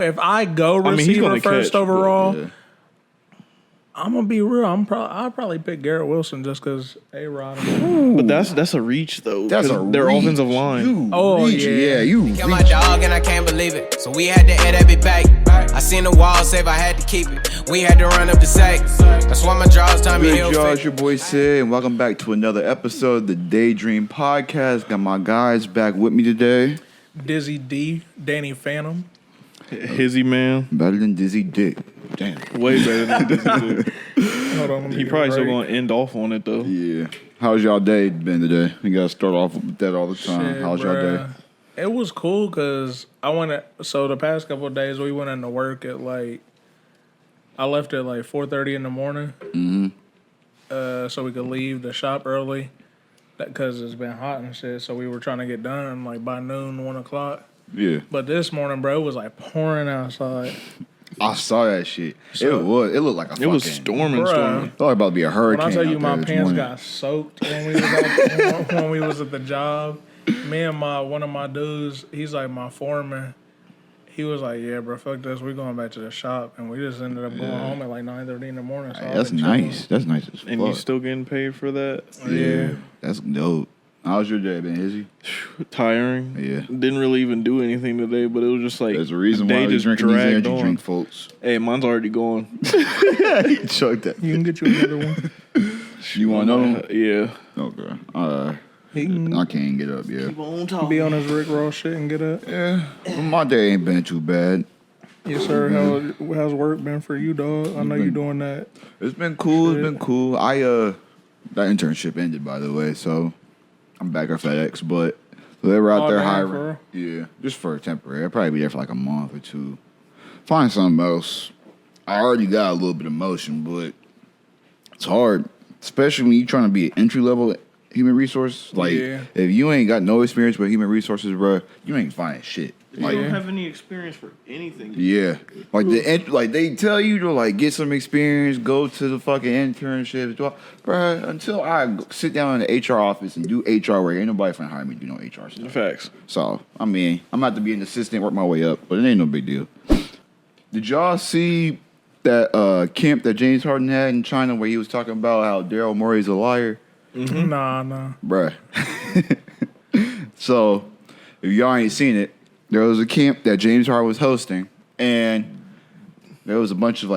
if I go receiver first overall, yeah. I'm gonna be real. I'll probably pick Garrett Wilson just because A-Rod. But that's a reach though. That's their offensive line. You Kill my dog and I can't believe it. So we had to add every back. I seen the wall save, I had to keep it. We had to run up the sack. That's why my draw's time to heal. Y'all, it's your boy Sid, and welcome back to another episode of the Daydream Podcast. Got my guys back with me today. Dizzy D, Danny Phantom. Hizzy man. Better than Dizzy Dick. Damn. Way better than Dizzy Dick. Hold on, He probably still going to end off on it though. Yeah. How's y'all day been today? You got to start off with that all the time. Shit, How's y'all day? It was cool because so the past couple of days we went into work at I left at 4:30 in the morning. Mm-hmm. So we could leave the shop early because it's been hot and shit. So we were trying to get done by noon, 1 o'clock. Yeah. But this morning, bro, it was pouring outside. I saw that shit. It looked like a fucking... It was storming. Thought it about to be a hurricane. When I tell you my pants morning. got soaked when we was at the job. Me and one of my dudes, he's my foreman. He was like, "Yeah, bro, fuck this. We're going back to the shop," and we just ended up going home at 9:30 in the morning. So That's nice. That's nice as fuck. And you still getting paid for that? Yeah. That's dope. How's your day been, Izzy? Tiring. Yeah. Didn't really even do anything today, but it was just there's a reason why day you're just drinking these dragged energy on. drink, folks. Hey, mine's already gone. He chugged that. You can get you another one. You want another one? Yeah. Okay. He can I can't get up yet. be on his Rick Ross shit and get up. Yeah. My day ain't been too bad. Yes, sir. How's work been for you, dog? I know you're doing that. It's been cool. It's been cool. That internship ended, by the way, so I'm back at FedEx, but they were out there hiring. Yeah, just for a temporary. I'll probably be there for a month or two. Find something else. I already got a little bit of motion, but it's hard, especially when you're trying to be an entry-level human resource. If you ain't got no experience with human resources, bro, you ain't finding shit. You don't have any experience for anything. Yeah, they tell you to get some experience, go to the fucking internships, bro. Until I sit down in the HR office and do HR work, ain't nobody finna hire me to do no HR stuff. Facts. So I'm about to be an assistant, work my way up, but it ain't no big deal. Did y'all see that camp that James Harden had in China where he was talking about how Daryl Morey's a liar? Mm-hmm. Nah. Bruh. So, if y'all ain't seen it, there was a camp that James Hart was hosting, and there was a bunch of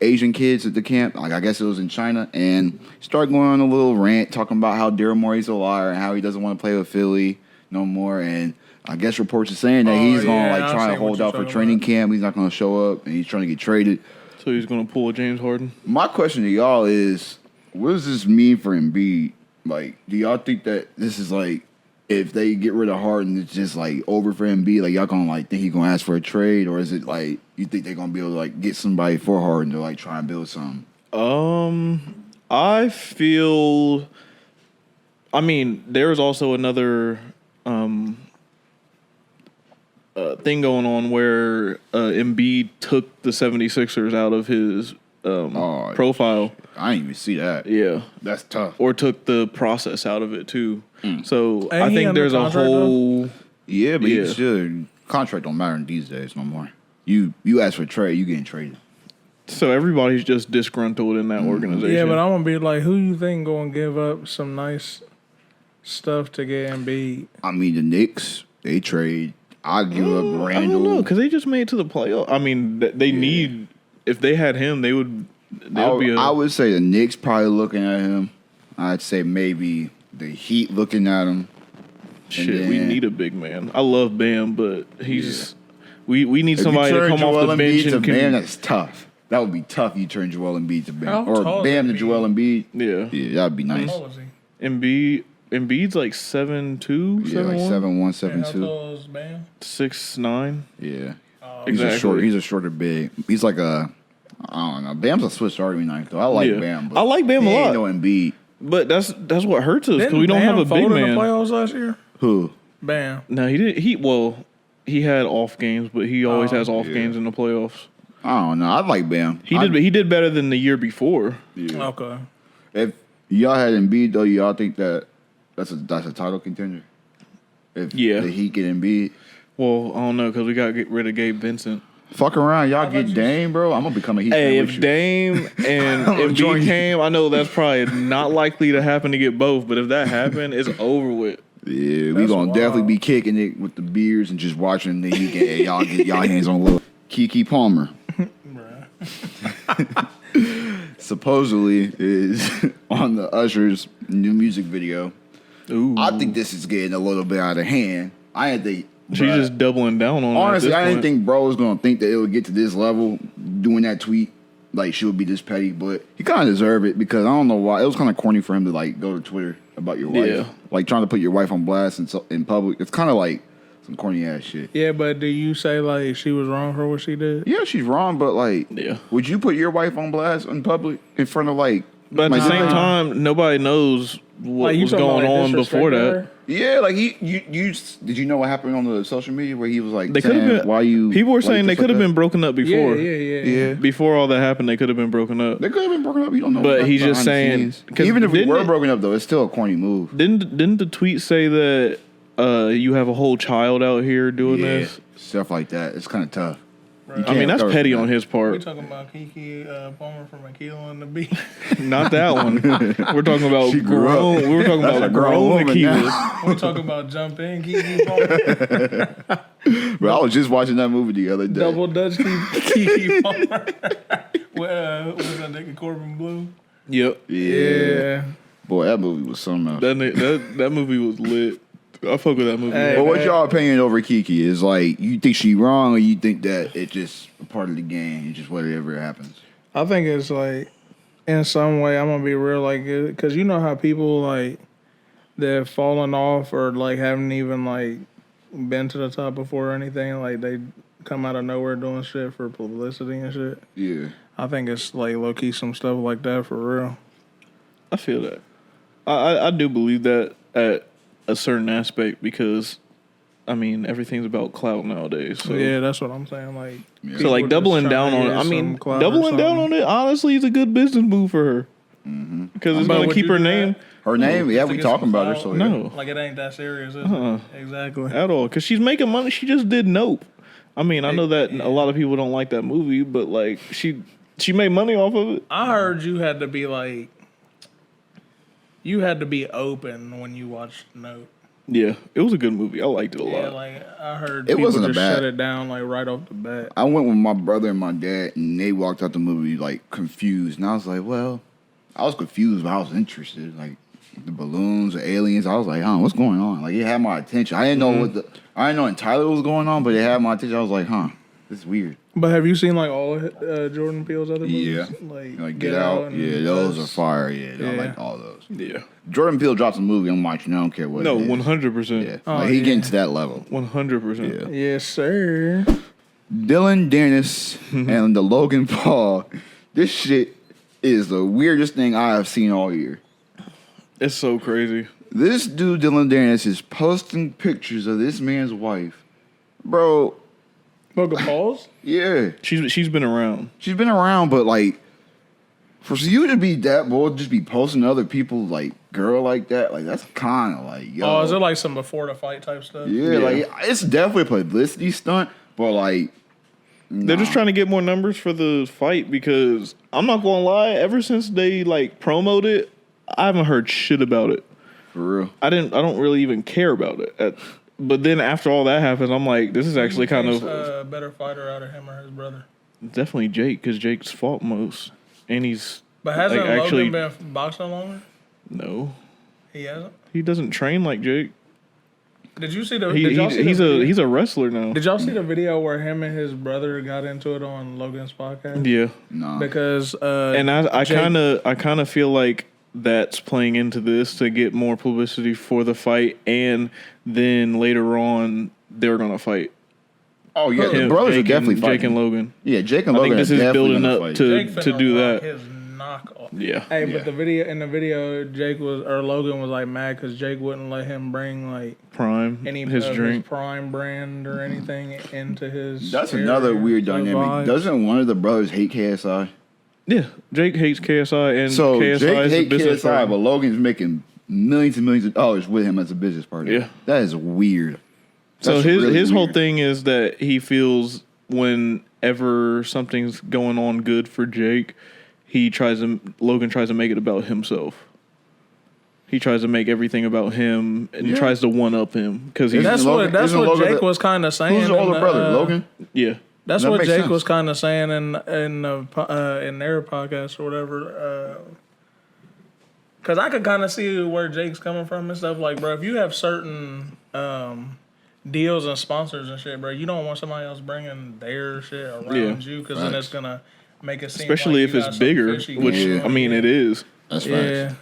Asian kids at the camp. I guess it was in China, and he started going on a little rant talking about how Daryl Morey's a liar and how he doesn't want to play with Philly no more. And I guess reports are saying that he's going to try to hold out for training camp. He's not going to show up, and he's trying to get traded. So he's going to pull a James Harden. My question to y'all is, what does this mean for Embiid? Do y'all think that this is if they get rid of Harden, it's just over for Embiid? Y'all gonna think he's gonna ask for a trade, or is it you think they're gonna be able to get somebody for Harden to try and build something? I feel. I mean, there's also another thing going on where Embiid took the 76ers out of his profile. I didn't even see that. Yeah. That's tough. Or took the process out of it, too. So, Ain't I think there's a whole... Yeah, but you should. Contract don't matter these days no more. You ask for a trade, you getting traded. So, everybody's just disgruntled in that organization. Yeah, but I'm going to be who you think going to give up some nice stuff to get Embiid? I mean, the Knicks, they trade. I give up Randall. I don't know, because they just made it to the playoffs. I mean, they need... If they had him, they would... I would say the Knicks probably looking at him. I'd say maybe the Heat looking at him. Shit, we need a big man. I love Bam, but he's we need somebody to come off the bench and Bam, that's tough. That would be tough. You turn Joel Embiid to Bam, How tall or Bam to is Joel Embiid. Yeah, that'd be nice. How tall is he? Embiid's 7'2", 7'1". 7'1", 7'2". How tall is Bam? 6'9". Yeah, exactly. He's a shorter big. He's I don't know. Bam's a Swiss Army knife, though. I like Bam. But I like Bam a lot. Ain't no Embiid. But that's what hurts us because we don't Bam have a big fold man. in the playoffs last year? Who? Bam. No, he did. He had off games, but he always has off games in the playoffs. I don't know. I like Bam. He did better than the year before. Yeah. Okay. If y'all had Embiid, though, y'all think that that's a title contender? If the Heat get Embiid? Well, I don't know because we got to get rid of Gabe Vincent. Fuck around, y'all get Dame, bro. I'm gonna become a Heat fan with if you. Dame and Embiid came, I know that's probably not likely to happen to get both. But if that happened, it's over with. Yeah, we gonna definitely be kicking it with the beers and just watching the Heat game. Y'all get y'all hands on a little Keke Palmer. Supposedly is on the Usher's new music video. Ooh. I think this is getting a little bit out of hand. I didn't think She's just doubling down on it. Honestly, I didn't think bro was gonna think that it would get to this level doing that tweet. Like she would be this petty, but he kind of deserved it because I don't know why. It was kind of corny for him to like go to Twitter about your wife. Yeah. Like trying to put your wife on blast in public. It's kind of like some corny ass shit. Yeah, but do you say like she was wrong for what she did? Yeah, she's wrong, but like, would you put your wife on blast in public in front of like? But at the same time, nobody knows what was going on before that. Yeah, like you did you know what happened on the social media where he was like, they could have been. Why you? People were saying they could have been broken up before. Yeah. Before all that happened, they could have been broken up. They could have been broken up. You don't know. But he's just saying, even if we were broken up, though, it's still a corny move. Didn't the tweet say that you have a whole child out here doing this? Stuff like that. It's kind of tough. I mean, that's petty on his part. We talking about Keke Palmer from Aquila on the Beach. Not that one. We're talking about grown. We were talking about grown Aquila. We're talking about jump in Keke Palmer. Bro, I was just watching that movie the other day. Double Dutch Keke Palmer. Was that nigga Corbin Blue? Yep. Yeah. Boy, that movie was something else. That movie was lit. I fuck with that movie. Hey, well, what's y'all opinion over Keke? Is like, you think she wrong or you think that it's just a part of the game? It's just whatever happens? I think it's like, in some way, I'm going to be real, like, because you know how people, like, they've fallen off or, like, haven't even, like, been to the top before or anything. Like, they come out of nowhere doing shit for publicity and shit. Yeah. I think it's, like, low-key some stuff like that for real. I feel that. I do believe that at a certain aspect because, I mean, everything's about clout nowadays. So. Yeah, that's what I'm saying. Like, so like doubling down on it. I mean, doubling down on it honestly is a good business move for her because it's going to keep her name. Her name, yeah, we talking about her. So no, like it ain't that serious, is it? Exactly. At all, because she's making money. She just did Nope. I mean, I know that a lot of people don't like that movie, but like she made money off of it. I heard you had to be like. You had to be open when you watched Note. Yeah, it was a good movie. I liked it a lot. Yeah, like I heard it people wasn't just a bad. shut it down like right off the bat. I went with my brother and my dad, and they walked out the movie like confused, and I was like, well, I was confused, but I was interested. Like the balloons, the aliens, I was like, what's going on? Like it had my attention. I didn't know I didn't know Untitled was going on, but it had my attention. I was like, this is weird. But have you seen like all of Jordan Peele's other movies? Yeah, like Get Out. Yeah, those are fire. Yeah, I like all those. Yeah, Jordan Peele drops a movie, I'm watching. I don't care what. No, it is. 100%. Yeah, he getting to that level. 100%. Yeah. Yes, sir. Dylan Dennis and the Logan Paul. This shit is the weirdest thing I have seen all year. It's so crazy. This dude, Dylan Dennis, is posting pictures of this man's wife. Bro. Logan Paul's? Yeah. She's been around. She's been around, but like, for you to be that bold, just be posting other people like girl like that, like that's kind of like, yo. Oh, is it like some before the fight type stuff? Yeah, like it's definitely a publicity stunt, but like, they're just trying to get more numbers for the fight because I'm not gonna lie, ever since they like promoted it, I haven't heard shit about it. For real. I don't really even care about it. But then after all that happens, I'm like, this is actually kind of a better fighter out of him or his brother. Definitely Jake, because Jake's fought most, and he's. But hasn't like, Logan been boxing longer? No, he hasn't. He doesn't train like Jake. Did you see the? He's a wrestler now. Did y'all see the video where him and his brother got into it on Logan's podcast? Yeah, no. Because and I kind of feel like that's playing into this to get more publicity for the fight, and then later on they're gonna fight. Oh yeah, the brothers are definitely fighting. Jake and Logan. Yeah, Jake and Logan. I think this is building up to do that. His knock off. Yeah. Hey, but the video, Logan was like mad because Jake wouldn't let him bring like Prime any his drink, his Prime brand or anything into his. That's another weird dynamic. Doesn't one of the brothers hate KSI? Yeah, Jake hates KSI, and so KSI Jake is a business KSI, partner. but Logan's making millions and millions of dollars with him as a business partner. Yeah, that is weird. So his whole thing is that he feels when whenever something's going on good for Jake, Logan tries to make it about himself. He tries to make everything about him and tries to one-up him. Because that's what Jake was kind of saying. Who's the older brother, Logan? Yeah. That's what Jake was kind of saying in their podcast or whatever. Because I could kind of see where Jake's coming from and stuff. Like, bro, if you have certain deals and sponsors and shit, bro, you don't want somebody else bringing their shit around you because then it's going to make it seem especially like if it's bigger, which, I mean, it is. That's facts.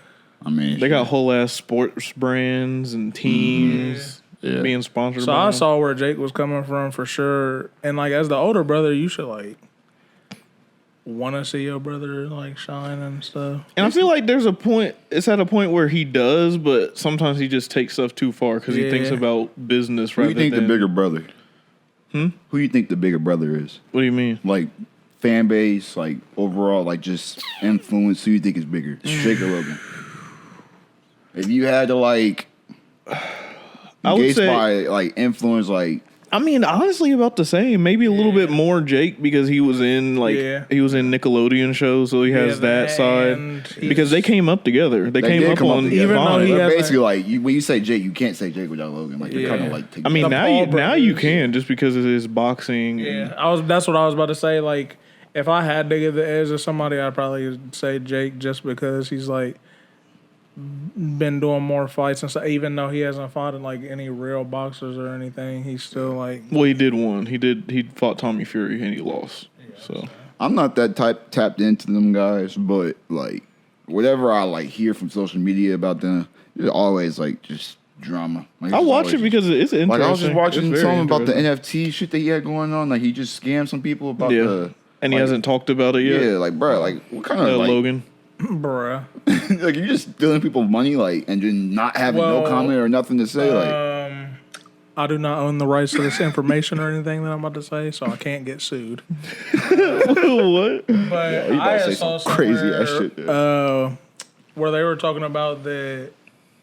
I mean, they got whole ass sports brands and teams being sponsored. So I saw where Jake was coming from for sure, and like as the older brother, you should like want to see your brother like shine and stuff. And I feel like there's a point. It's at a point where he does, but sometimes he just takes stuff too far because he thinks about business. Who rather do you think than the bigger brother? Who do you think the bigger brother is? What do you mean? Like fan base, like overall, like just influence. Who do you think is bigger, Jake or Logan? If you had to like, I would say by like influence, like I mean, honestly, about the same. Maybe a little bit more Jake because he was in he was in Nickelodeon shows, so he has that side. Because they came up together. They came up on even though he basically like when you say Jake, you can't say Jake without Logan. Like they're kind of like. I mean, now you can just because of his boxing. Yeah, that's what I was about to say. Like, if I had to give the edge to somebody, I'd probably say Jake just because he's like. Been doing more fights and stuff, even though he hasn't fought in like any real boxers or anything. He's still like. Well, he did one. He fought Tommy Fury and he lost. So I'm not that tapped into them guys, but like whatever I like hear from social media about them, it's always like just drama. Like, I watch it because it's interesting. Like I was just watching something about the NFT shit that he had going on. Like he just scammed some people about the. And he hasn't talked about it yet. Yeah, like bro, like what kind of Logan. Bruh. Like you're just stealing people's money, like, and then not having no comment or nothing to say, like. I do not own the rights to this information or anything that I'm about to say, so I can't get sued. What? But I saw some crazy ass shit there. Where they were talking about that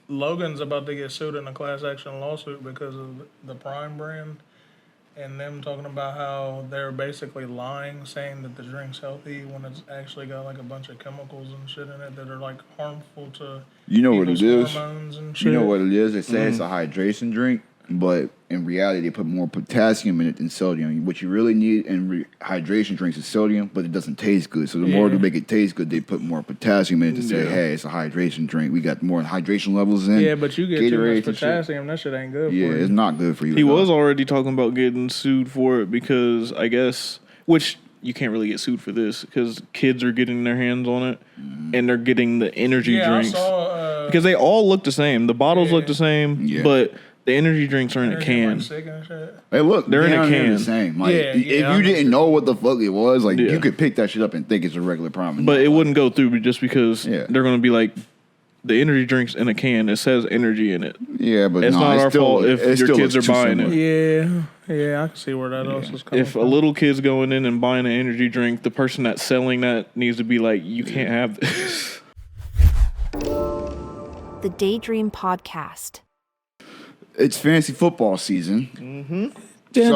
Logan's about to get sued in a class action lawsuit because of the Prime brand. And them talking about how they're basically lying, saying that the drink's healthy when it's actually got like a bunch of chemicals and shit in it that are like harmful to people's hormones and shit. You know what it is? They say it's a hydration drink, but in reality they put more potassium in it than sodium. What you really need in hydration drinks is sodium, but it doesn't taste good. So the more to make it taste good, they put more potassium in it to say, hey, it's a hydration drink. We got more hydration levels in. Yeah, but you get Gatorade too much potassium. That shit ain't good for you. you. Yeah, it's not good for you. He was already talking about getting sued for it because I guess, which you can't really get sued for this because kids are getting their hands on it and they're getting the energy drinks. Because they all look the same. The bottles look the same, but the energy drinks are in a can. Hey, look, they're in a can. The same. Like, if you didn't know what the fuck it was, like you could pick that shit up and think it's a regular Prime. But it wouldn't go through just because they're going to be like, the energy drinks in a can. It says energy in it. Yeah, but it's not our fault if your kids are buying it. Yeah, I can see where that also is coming from. If a little kid's going in and buying an energy drink, the person that's selling that needs to be like, you can't have this. The Daydream Podcast. It's fantasy football season. So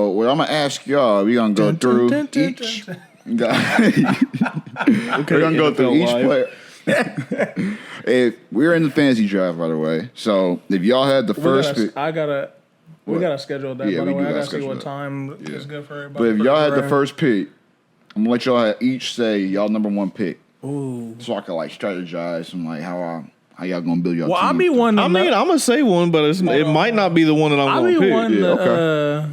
what I'm gonna ask y'all, we're gonna go through each. We're gonna go through each player. If we're in the fantasy draft, by the way. So if y'all had the first pick, we gotta schedule that. By the way, I gotta see what time is good for everybody. But if y'all had the first pick, I'm gonna let y'all each say y'all number one pick. Ooh. So I can like strategize and like how y'all gonna build your team. I'll be one. I'm gonna say one, but it might not be the one that I'm gonna pick. I'll be one to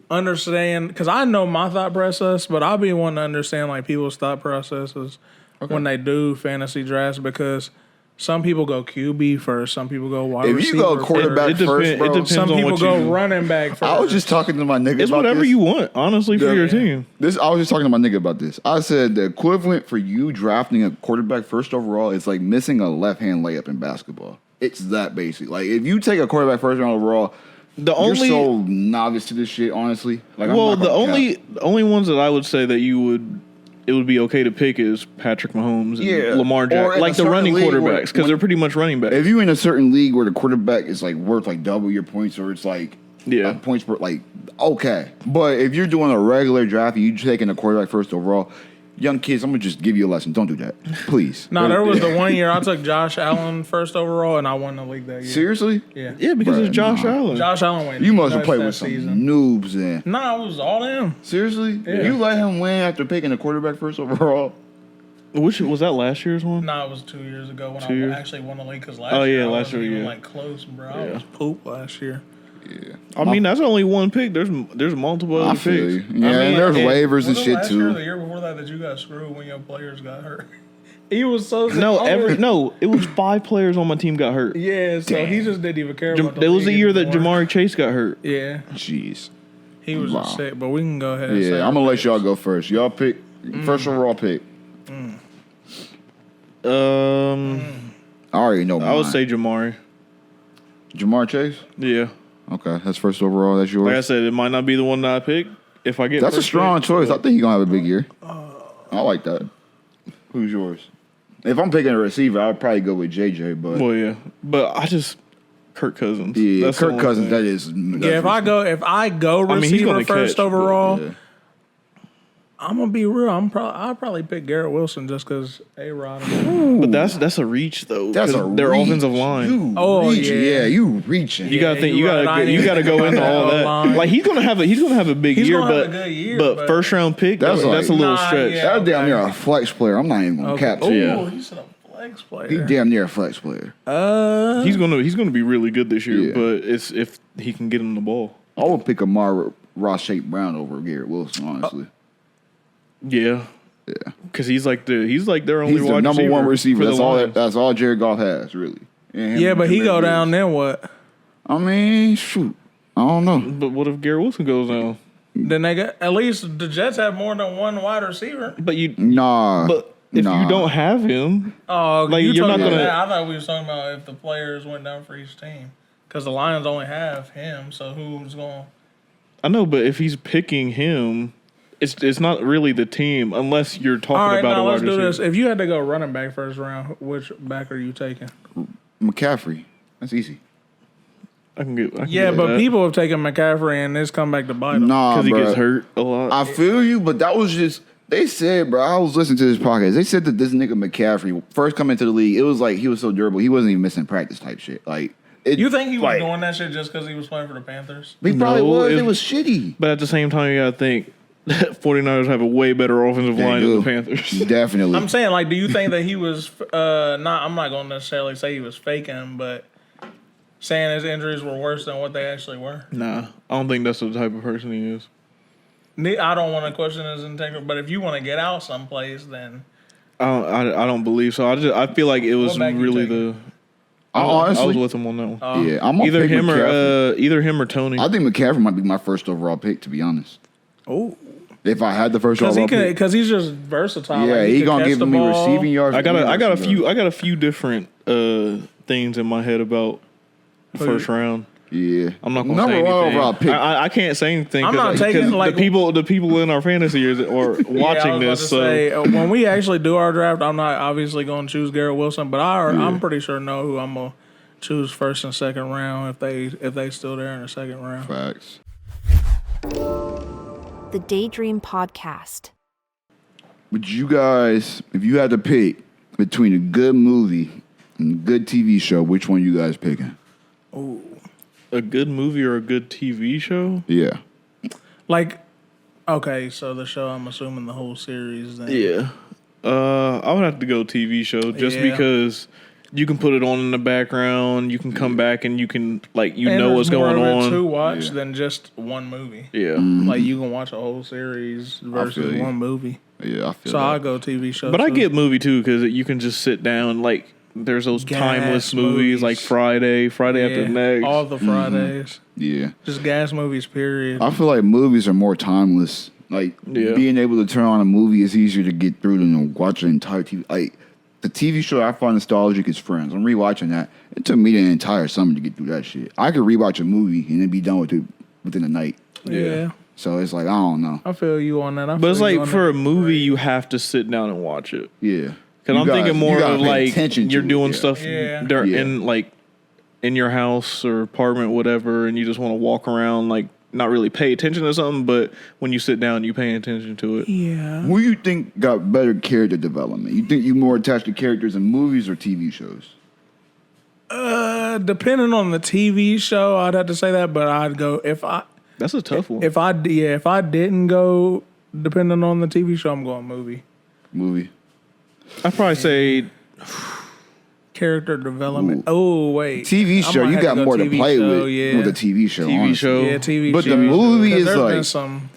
understand, because I know my thought process, but I'll be one to understand like people's thought processes when they do fantasy drafts, because some people go QB first, some people go wide receiver. If you go quarterback first, bro, some people go running back first. I was just talking to my nigga it's about whatever this. You want, honestly, for your team. I was just talking to my nigga about this. I said the equivalent for you drafting a quarterback first overall is like missing a left-hand layup in basketball. It's that basic. Like, if you take a quarterback first round overall, you're so novice to this shit, honestly. Like, the only ones that I would say that it would be okay to pick is Patrick Mahomes and Lamar Jackson, like the running quarterbacks, because they're pretty much running backs. If you're in a certain league where the quarterback is like worth like double your points, or it's like points per, like, okay. But if you're doing a regular draft and you're taking a quarterback first overall, young kids, I'm going to just give you a lesson. Don't do that. Please. No, there was the one year I took Josh Allen first overall, and I won the league that year. Seriously? Yeah. Yeah, because it's Josh Allen. Josh Allen went. You must have played with some noobs then. No, it was all them. Seriously? Yeah. You let him win after picking a quarterback first overall? Which was that last year's one? No, it was 2 years ago when I actually won the league. Because last year, I wasn't even like close, bro. I was poop last year. Yeah. I mean, that's only one pick. There's multiple other picks. Yeah, I mean, there's waivers and shit too. The year before that you got screwed when your players got hurt. He was so it was 5 players on my team got hurt. Yeah, so he just didn't even care about That was the year that Jamari Chase got hurt. Yeah. Jeez. He was just sick, but we can go ahead and say I'm gonna let y'all go first. Y'all pick first overall pick. I already know mine. I would say Jamari Chase? Yeah. Okay, that's first overall. That's yours. Like I said, it might not be the one that I pick. If I get that's a strong choice. I think he's gonna have a big year. I like that. Who's yours? If I'm picking a receiver, I'd probably go with JJ. But Kirk Cousins. Yeah, that's Kirk Cousins. Thing. If I go receiver first overall. Yeah. I'm gonna be real. I'll probably pick Garrett Wilson just because A-Rod. But that's a reach though. That's their offensive line. You reaching. You gotta think. You gotta go into all that. Like he's gonna have a big year, but first round pick. That's a little stretch. That's damn near a flex player. I'm not even gonna cap to you. He said a flex player. He damn near a flex player. He's gonna be really good this year, but it's if he can get him the ball. I would pick Amar Ross St. Brown over Garrett Wilson, honestly. Yeah, because he's like their only. He's the number one receiver. That's all Jared Goff has, really. Yeah, but he go down, then what? I mean, shoot, I don't know. But what if Garrett Wilson goes down? Then they got at least the Jets have more than one wide receiver. But if you don't have him, you're not gonna. I thought we were talking about if the players went down for each team, because the Lions only have him. So who's going? I know, but if he's picking him. It's not really the team unless you're talking about a wide receiver. Let's do this. If you had to go running back first round, which back are you taking? McCaffrey. That's easy. I can get but that. people have taken McCaffrey and it's come back to bite him. Nah, because he gets hurt a lot. I feel you, but that was just they said, bro. I was listening to this podcast. They said that this nigga McCaffrey first coming into the league, it was like he was so durable, he wasn't even missing practice type shit. Like. You think he was doing that shit just because he was playing for the Panthers? He probably was. It was shitty. But at the same time, you gotta think. 49ers have a way better offensive line than the Panthers. Definitely. I'm saying, like, do you think that he was I'm not going to necessarily say he was faking, but saying his injuries were worse than what they actually were? Nah, I don't think that's the type of person he is. I don't want to question his integrity, but if you want to get out someplace, then I don't believe so. I feel like it was really the. Honestly, I was with him on that one. I'm either him or Tony. I think McCaffrey might be my first overall pick, to be honest. Oh. If I had the first overall pick, because he's just versatile. Yeah, like he gonna give me receiving yards. I got a few different things in my head about the first round. Yeah, I'm not gonna say anything. Overall pick. I can't say anything. I'm not taking the people in our fantasy years are watching this. So when we actually do our draft, I'm not obviously going to choose Garrett Wilson, but I'm pretty sure know who I'm gonna choose first and second round if they still there in the second round. Facts. The Daydream Podcast. Would you guys, if you had to pick between a good movie and a good TV show, which one you guys picking? Oh, a good movie or a good TV show? Yeah. Like, okay, so the show, I'm assuming the whole series. Then. Yeah. I would have to go TV show just because you can put it on in the background. You can come back and you can know what's going on. To watch than just one movie. Yeah, like you can watch a whole series versus one movie. Yeah, I feel. So I go TV show. But I get movie too because you can just sit down. Like there's those timeless movies like Friday After Next, all the Fridays. Yeah, just gas movies. Period. I feel like movies are more timeless. Like being able to turn on a movie is easier to get through than watch an entire TV. Like the TV show I find nostalgic is Friends. I'm rewatching that. It took me the entire summer to get through that shit. I could rewatch a movie and then be done with it within a night. Yeah. So it's like I don't know. I feel you on that. But it's like for a movie, you have to sit down and watch it. Yeah. Because I'm thinking more of like you're doing stuff in in your house or apartment, whatever, and you just want to walk around, like not really pay attention to something, but when you sit down, you pay attention to it. Yeah. Who you think got better character development? You think you more attached to characters in movies or TV shows? Depending on the TV show, I'd have to say that, but I'd go That's a tough one. If I didn't go depending on the TV show, I'm going movie. Movie. I'd probably say character development. Ooh. Oh wait, TV show, you got more to play with with a TV show. TV show, yeah, TV but show. the movie is there's like been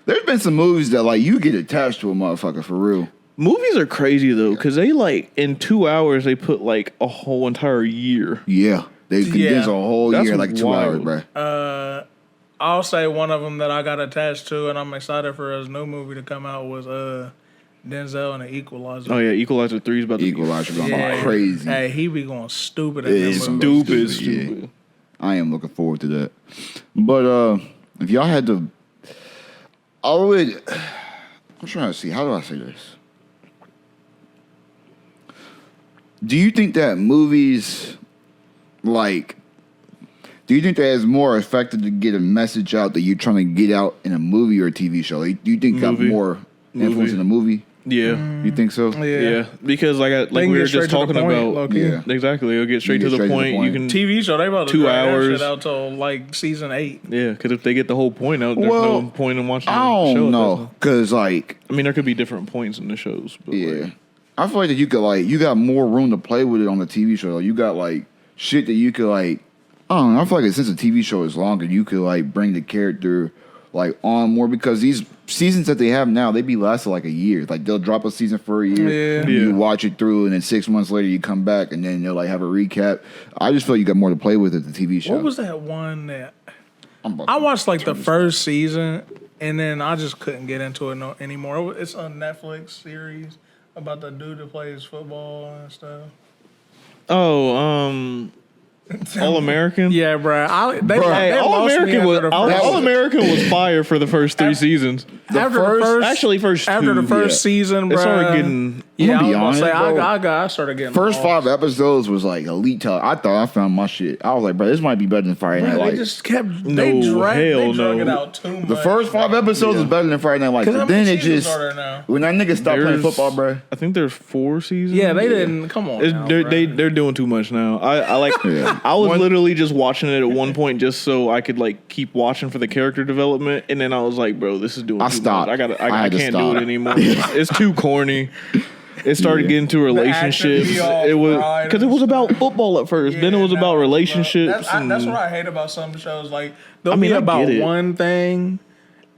there's been some movies that like you get attached to a motherfucker for real. Movies are crazy though, because they like in 2 hours they put like a whole entire year. Yeah, they condense a whole That's year like 2 hours, wild. bro. I'll say one of them that I got attached to, and I'm excited for his new movie to come out was Denzel and the Equalizer. Oh yeah, Equalizer 3 is about to Equalizer going crazy. Hey, he be going stupid at It's that movie. stupid. Yeah. I am looking forward to that. But if y'all had to, I'm trying to see, how do I say this? Do you think that movies, like, do you think that it's more effective to get a message out that you're trying to get out in a movie or a TV show? Do you think got more influence in a movie? Yeah. You think so? Yeah. Because like we were just talking about. Yeah. Exactly. It'll get straight to the point. You can TV show, they about to 2 drag that hours shit out till like season 8. Yeah, because if they get the whole point out, there's no point in watching the I show. don't know, because like, I mean, there could be different points in the shows. But yeah, like, I feel like that you could like you got more room to play with it on the TV show. You got like shit that you could like. I don't know. I feel like since the TV show is longer, you could like bring the character like on more because these seasons that they have now, they be lasting like a year. Like they'll drop a season for a year, Yeah. you watch it through, and then 6 months later you come back and then they'll like have a recap. I just feel like you got more to play with at the TV show. What was that one that I watched like the first season and then I just couldn't get into it anymore. It's a Netflix series about the dude that plays football and stuff. All American. Yeah, bro. All American was fire for the first 3 seasons. After the first season, bro. It started getting. Yeah, I'm I gonna was be gonna say, honest, I started getting First lost. 5 episodes was like elite talent. I thought I found my shit. I was like, bro, this might be better than Friday Night They Lights. just kept No, they drug it no. out too much. The first 5 episodes was better than Friday Night Lights. But then it just when that nigga stopped playing football, bro. I think there's 4 seasons. Yeah, they didn't. Come on, now, They're doing too much now. I like. Yeah. I was literally just watching it at one point just so I could like keep watching for the character development, and then I was like, bro, this is doing. I too stopped. much. I I had to can't do stop. it anymore. It's too corny. It started getting to relationships. It was because it was about football at first. Then it was about relationships. That's what I hate about some shows. Like they'll I mean, be I about get it. one thing,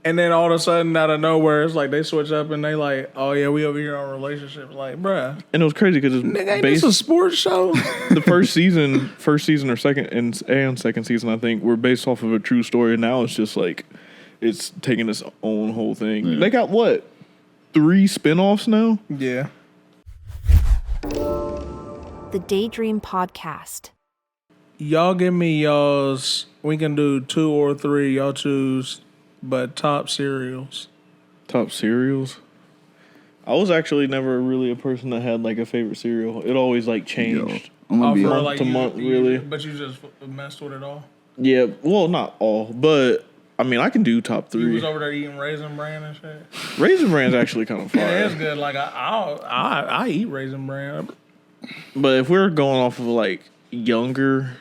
and then all of a sudden, out of nowhere, it's like they switch up and they like, oh yeah, we over here on relationships. Like, bruh, And it was crazy because it's nigga, ain't this a sports show? the first season or second and second season, I think, were based off of a true story. And now it's just like it's taking its own whole thing. Yeah. They got what 3 spinoffs now? Yeah. The Daydream Podcast. Y'all give me y'all's. We can do 2 or 3. Y'all choose, but top cereals. Top cereals. I was actually never really a person that had like a favorite cereal. It always like changed. I'm gonna be For, honest. like, to month, really. But you just messed with it all. Yeah, well, not all, but I mean, I can do top You 3. was over there eating Raisin Bran and shit. Raisin Bran's actually kind of fire. Yeah, it's good. Like I eat Raisin Bran. But if we're going off of like younger,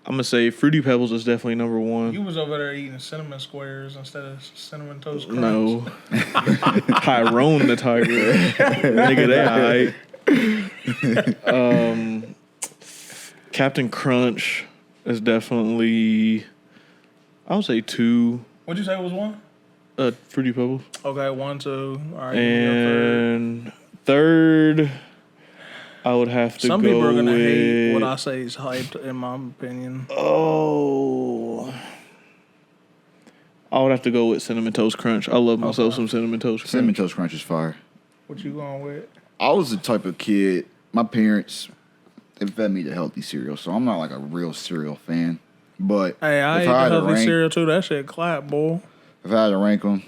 I'm gonna say Fruity Pebbles is definitely number 1. You was over there eating cinnamon squares instead of cinnamon toast crunch. No, Tyrone the Tiger, nigga, they alright. Captain Crunch is definitely, I would say 2. What'd you say was 1? Fruity Pebbles, Okay, 1, 2. All right. and third, I would have to Some go people are gonna with, hate what I say is hyped, in my opinion. Oh, I would have to go with Cinnamon Toast Crunch. I love myself some Cinnamon Toast Crunch. Cinnamon Toast Crunch is fire. What you going with? I was the type of kid. My parents they fed me the healthy cereal, so I'm not like a real cereal fan. But Hey, I ate if the had to healthy rank, cereal too. That shit clap, boy. if I had to rank them,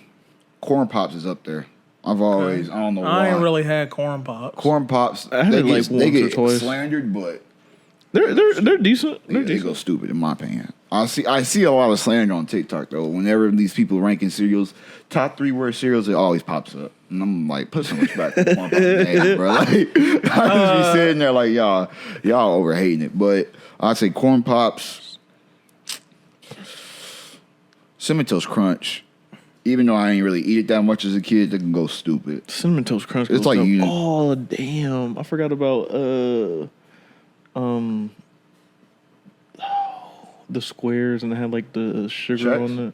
Corn Pops is up there. I've always I don't know why. I ain't really had corn pops. Corn Pops. I had they it get, like they once or get twice. slandered, but They're decent. They go stupid in my opinion. I see a lot of slander on TikTok though. Whenever these people ranking cereals, top 3 worst cereals, it always pops up, and I'm like, put some respect on my name, bro. Like, I just be sitting there like y'all overhating it. But I'd say Corn Pops, Cinnamon Toast Crunch. Even though I ain't really eat it that much as a kid, they can go stupid. Cinnamon Toast Crunch. It's like oh damn! I forgot about the squares, and it had like the sugar Chex? on it.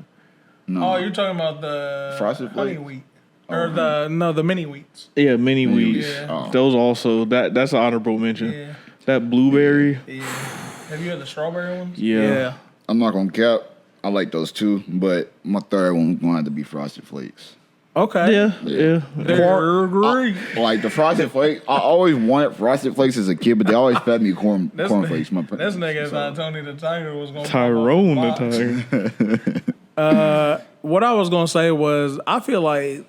No. Oh, you're talking about the Frosted honey Flakes? wheat. Or the mini wheats. Yeah, mini wheats. Yeah. Oh. Those also that's an honorable mention. Yeah. That blueberry. Yeah. Have you had the strawberry ones? Yeah. I'm not gonna cap. I like those too, but my third one going to have to be Frosted Flakes. Okay. Yeah. Agree. Like the Frosted Flakes, I always wanted Frosted Flakes as a kid, but they always fed me cornflakes. This nigga thought Tony the Tiger was going to Tyrone the Tiger. What I was going to say was, I feel like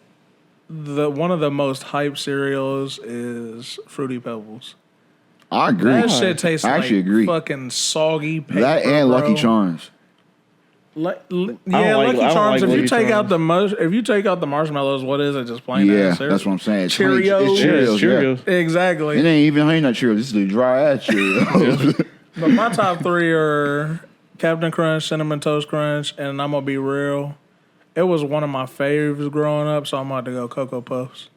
one of the most hyped cereals is Fruity Pebbles. I agree. That shit tastes I actually agree. fucking soggy paper, That and bro. Lucky Charms. Lucky I Charms. don't If like you take Lucky out if you take out the marshmallows, what is it? Just plain Yeah, ass cereal? that's what I'm saying. Cheerios. It's Cheerios. Cheerios. Yeah. Exactly. It ain't even honey nut Cheerios. This is the dry ass Cheerios. But my top 3 are Captain Crunch, Cinnamon Toast Crunch, and I'm gonna be real. It was one of my favorites growing up, so I'm about to go Cocoa Puffs.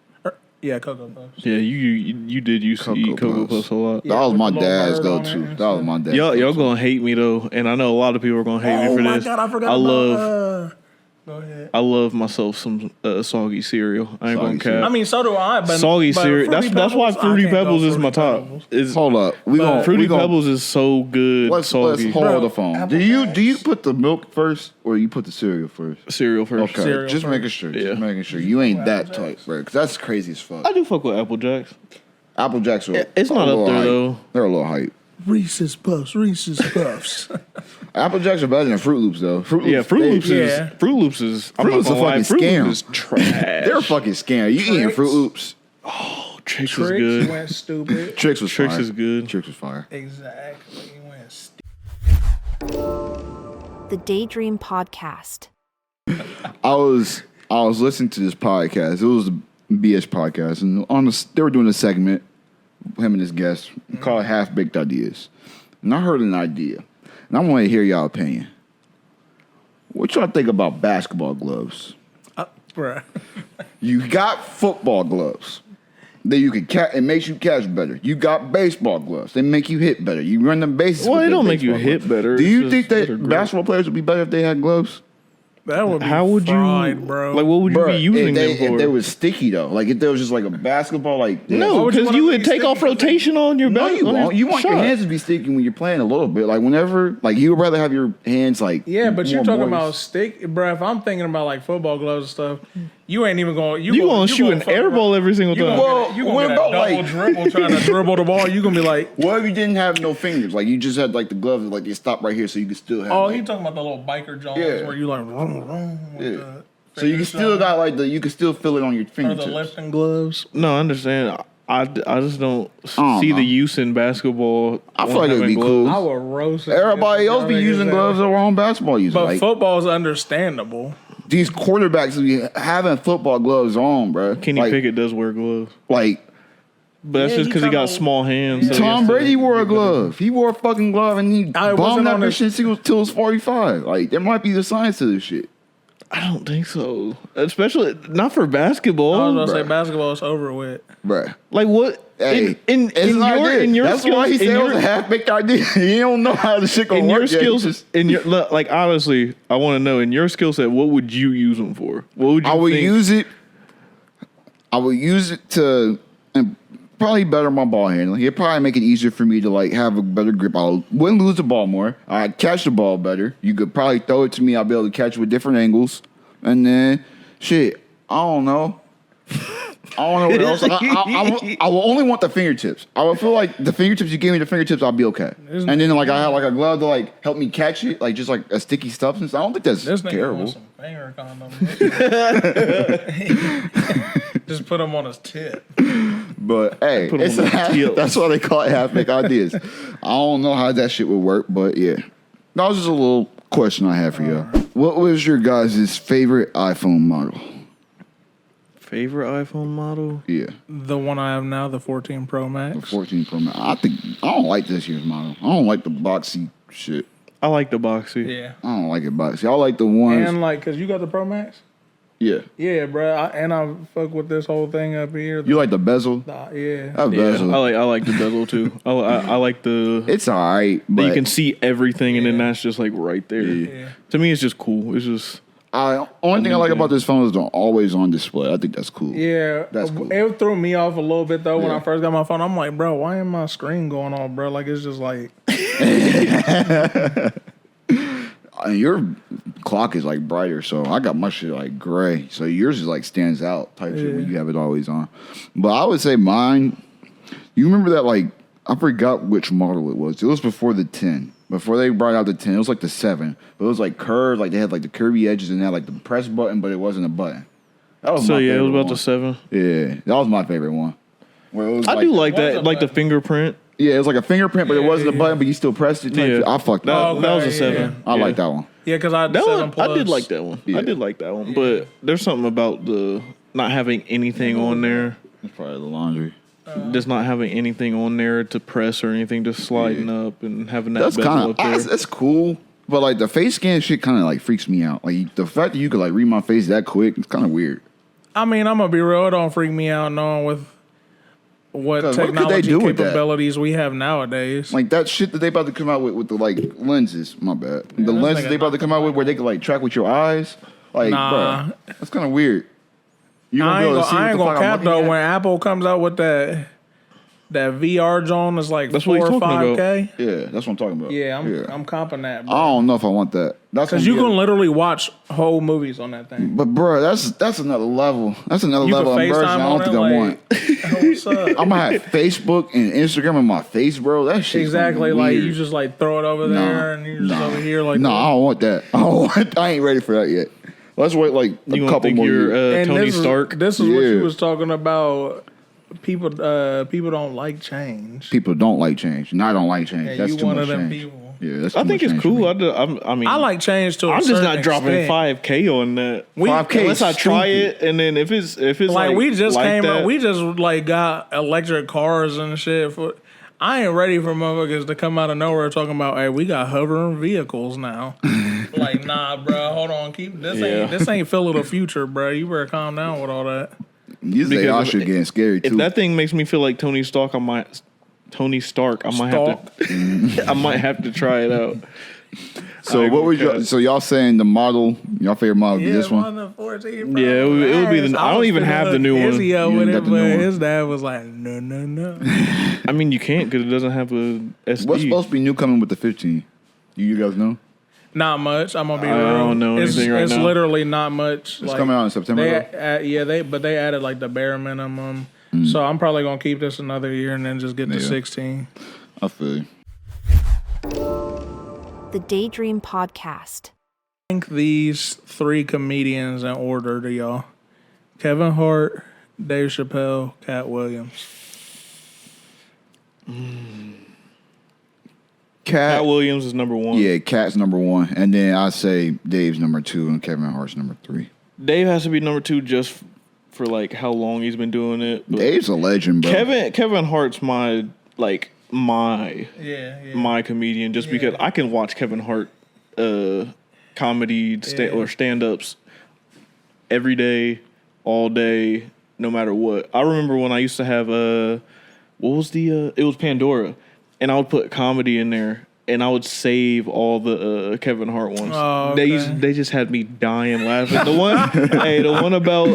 Yeah, Cocoa Puffs. Yeah, you did used to eat Cocoa Puffs a lot. That was my with the dad's little go bird to. on it. That was my dad's Y'all gonna hate me though, and I know a lot of people are gonna hate me for this. God, I forgot Go ahead. I love myself some soggy cereal. I ain't gonna cap. I mean, so do I, but Soggy cereal. That's why Fruity Pebbles is my top. Hold up. Fruity Pebbles is so good. Let's soggy. hold the phone. Do you put the milk first or you put the cereal first? Cereal first. Okay, Cereal just first. making sure. Yeah. Just making sure you ain't that tight, bro. Because that's crazy as fuck. I do fuck with Apple Jacks. Apple Jacks are It's not a up little there hype. though. They're a little hype. Reese's Puffs. Apple Jacks are better than Fruit Loops though. Fruit Loops Yeah. Fruit Loops is. Fruit Loops a fucking Fruit scam. Loops is trash. They're a fucking scam. You eating Fruit Loops? Tricks is Tricks good. went stupid. Tricks was Tricks fire. is good. Tricks was fire. Exactly. He went stupid. The Daydream Podcast. I was listening to this podcast. It was a BS podcast, and they were doing a segment, him and his guest, called Half Baked Ideas. And I heard an idea, and I want to hear y'all opinion. What y'all think about basketball gloves? Bruh. You got football gloves. That you can catch. It makes you catch better. You got baseball gloves. They make you hit better. You run the bases. Well, with they them don't make you baseball hit gloves. better. Do It's you just think better that grip. basketball players would be better if they had gloves? That would be How would fried, you, bro. like, what would you Bruh, be using them if for? they was sticky though, like if there was just like a basketball, like No, would you because wanna you be would take off sticky? rotation on your No, back. you won't. You want your shot. hands to be sticky when you're playing a little bit. Like whenever, like you would rather have your hands like Yeah, but you're more talking moist. about stick, bro. If I'm thinking about like football gloves and stuff, you ain't even going. You gonna shoot an air ball every single time. You what gonna about, get a double like- dribble trying to dribble the ball. You gonna be like, What if you didn't have no fingers? Like you just had like the gloves, like they stop right here, so you could still have. oh, like, he talking about the little biker Jones Yeah. where you like, vroom, with Yeah. the so you can fingers still on got like you can still feel it on your or the fingertips. lifting gloves. No, I understand. I just don't don't see know. the use in basketball. I feel like it'd having be cool. I would roast. Everybody else be using gloves that were on basketball users. but Like football's understandable. these quarterbacks be having football gloves on, bro. Kenny like, Pickett does wear gloves, Like but that's Yeah, just he because he got kinda- small hands. so he Tom has to Brady wore a get better. glove. He wore a fucking glove and he I wasn't bombed that on bitch his- since he was till he was 45. Like there might be the science to this shit. I don't think so, especially not for basketball. I was gonna say bruh. basketball is over with. Bruh. Like what? Hey, in it's an idea. in your That's skills, why he said in it your, was a half-baked idea. He don't know how the shit gonna in work your yet. He skills, just- in your like honestly, I want to know in your skill set, what would you use them for? What would you? I would think? use it to and probably better my ball handling. It'd probably make it easier for me to like have a better grip. I wouldn't lose the ball more. I'd catch the ball better. You could probably throw it to me. I'll be able to catch it with different angles. And then shit, I don't know. I don't know what else. I will only want the fingertips. I would feel like the fingertips. You gave me the fingertips, I'll be okay. And then like I had like a glove to like help me catch it, like just like a sticky substance. I don't think that's This nigga terrible. wants some finger condoms. Just put them on his tip. But hey, that's why they call it half-baked ideas. I don't know how that shit would work, but yeah. That was just a little question I had for y'all. What was your guys' favorite iPhone model? Favorite iPhone model? Yeah. The one I have now, the 14 Pro Max. The 14 Pro Max. I don't like this year's model. I don't like the boxy shit. I like the boxy. Yeah. I don't like it boxy. I like the ones. And like, cause you got the Pro Max. Yeah. Yeah, bro. I fuck with this whole thing up here. You like the bezel? Yeah. That bezel. I like the bezel too. I like the. It's alright, but you can see everything, and then that's just like right there. Yeah. To me, it's just cool. It's just. Only thing I like about this phone is the always on display. I think that's cool. Yeah, that's cool. It threw me off a little bit though when I first got my phone. I'm like, bro, why ain't my screen going off, bro? Like it's just like. Your clock is like brighter, so I got my shit like gray. So yours is like stands out type shit when you have it always on. But I would say mine. You remember that like I forgot which model it was. It was before the 10. Before they brought out the 10, it was like the 7. But it was like curved, like they had like the curvy edges and they had like the press button, but it wasn't a button. That was my favorite it was about one. the 7. Yeah, that was my favorite one. Where it was I do like that, like the fingerprint. Yeah, it was like a fingerprint, but it wasn't a button, but you still pressed it. Yeah. I fucked that. up. That was a 7. I like that one. Yeah, because I had the 7 Plus. I did like that one. Yeah. I did like that one. But there's something about the not having anything on there. It's probably the laundry. Just not having anything on there to press or anything, just sliding up and having that That's bezel kind up there. of that's cool, but like the face scan shit kind of like freaks me out. Like the fact that you could like read my face that quick, it's kind of weird. I mean, I'm gonna be real. It don't freak me out knowing with what technology capabilities we have nowadays. Like that shit that they about to come out with the like lenses. My bad. The lenses they about to come out with where they can like track with your eyes. Like, bro, that's kind of weird. I ain't gonna cap though. When Apple comes out with that VR zone is like 4 or 5K. Yeah, that's what I'm talking about. Yeah, I'm comping that. Bro. I don't know if I want that. That's because you can literally watch whole movies on that thing. But bro, that's another level. That's another level of immersion. I don't think I want. What's up? I'm gonna have Facebook and Instagram in my face, bro. That shit exactly like you just like throw it over there and you're just over here like. No, I don't want that. I ain't ready for that yet. Let's wait like a couple more years. Tony Stark. This is what you was talking about. People don't like change. People don't like change, and I don't like change. Yeah, that's you too one much of them change. people. Yeah, that's. I think it's cool. I mean, I like change to. I'm just not dropping extent. 5K on that. 5K unless I try it, and then if it's like we just like came that, up, we just like got electric cars and shit. I ain't ready for motherfuckers to come out of nowhere talking about, hey, we got hovering vehicles now. Like, nah, bro, hold on, this ain't Phil of the future, bro. You better calm down with all that. These AI shit getting scary too. If that thing makes me feel like Tony Stark, I might have to try it out. So what was y'all saying the model? Y'all favorite model be this one? The 14 Pro. Yeah, it would be the. I don't even have the new one. With it, but his dad was like, no. I mean, you can't because it doesn't have a SD. What's supposed to be new coming with the 15? You guys know? Not much. I'm gonna be real. I don't know anything right now. It's literally not much. It's coming out in September. They added like the bare minimum. So I'm probably gonna keep this another year and then just get the 16. I feel you. The Daydream Podcast. Rank these 3 comedians in order to y'all: Kevin Hart, Dave Chappelle, Katt Williams. Katt Williams is number 1. Yeah, Katt's number 1, and then I say Dave's number 2 and Kevin Hart's number 3. Dave has to be number 2 just for like how long he's been doing it. But Dave's a legend, bro. Kevin Hart's my comedian just because I can watch Kevin Hart comedy or stand-ups every day, all day, no matter what. I remember when I used to have it was Pandora, and I would put comedy in there and I would save all the Kevin Hart ones. Oh, okay. They just had me dying laughing. The one about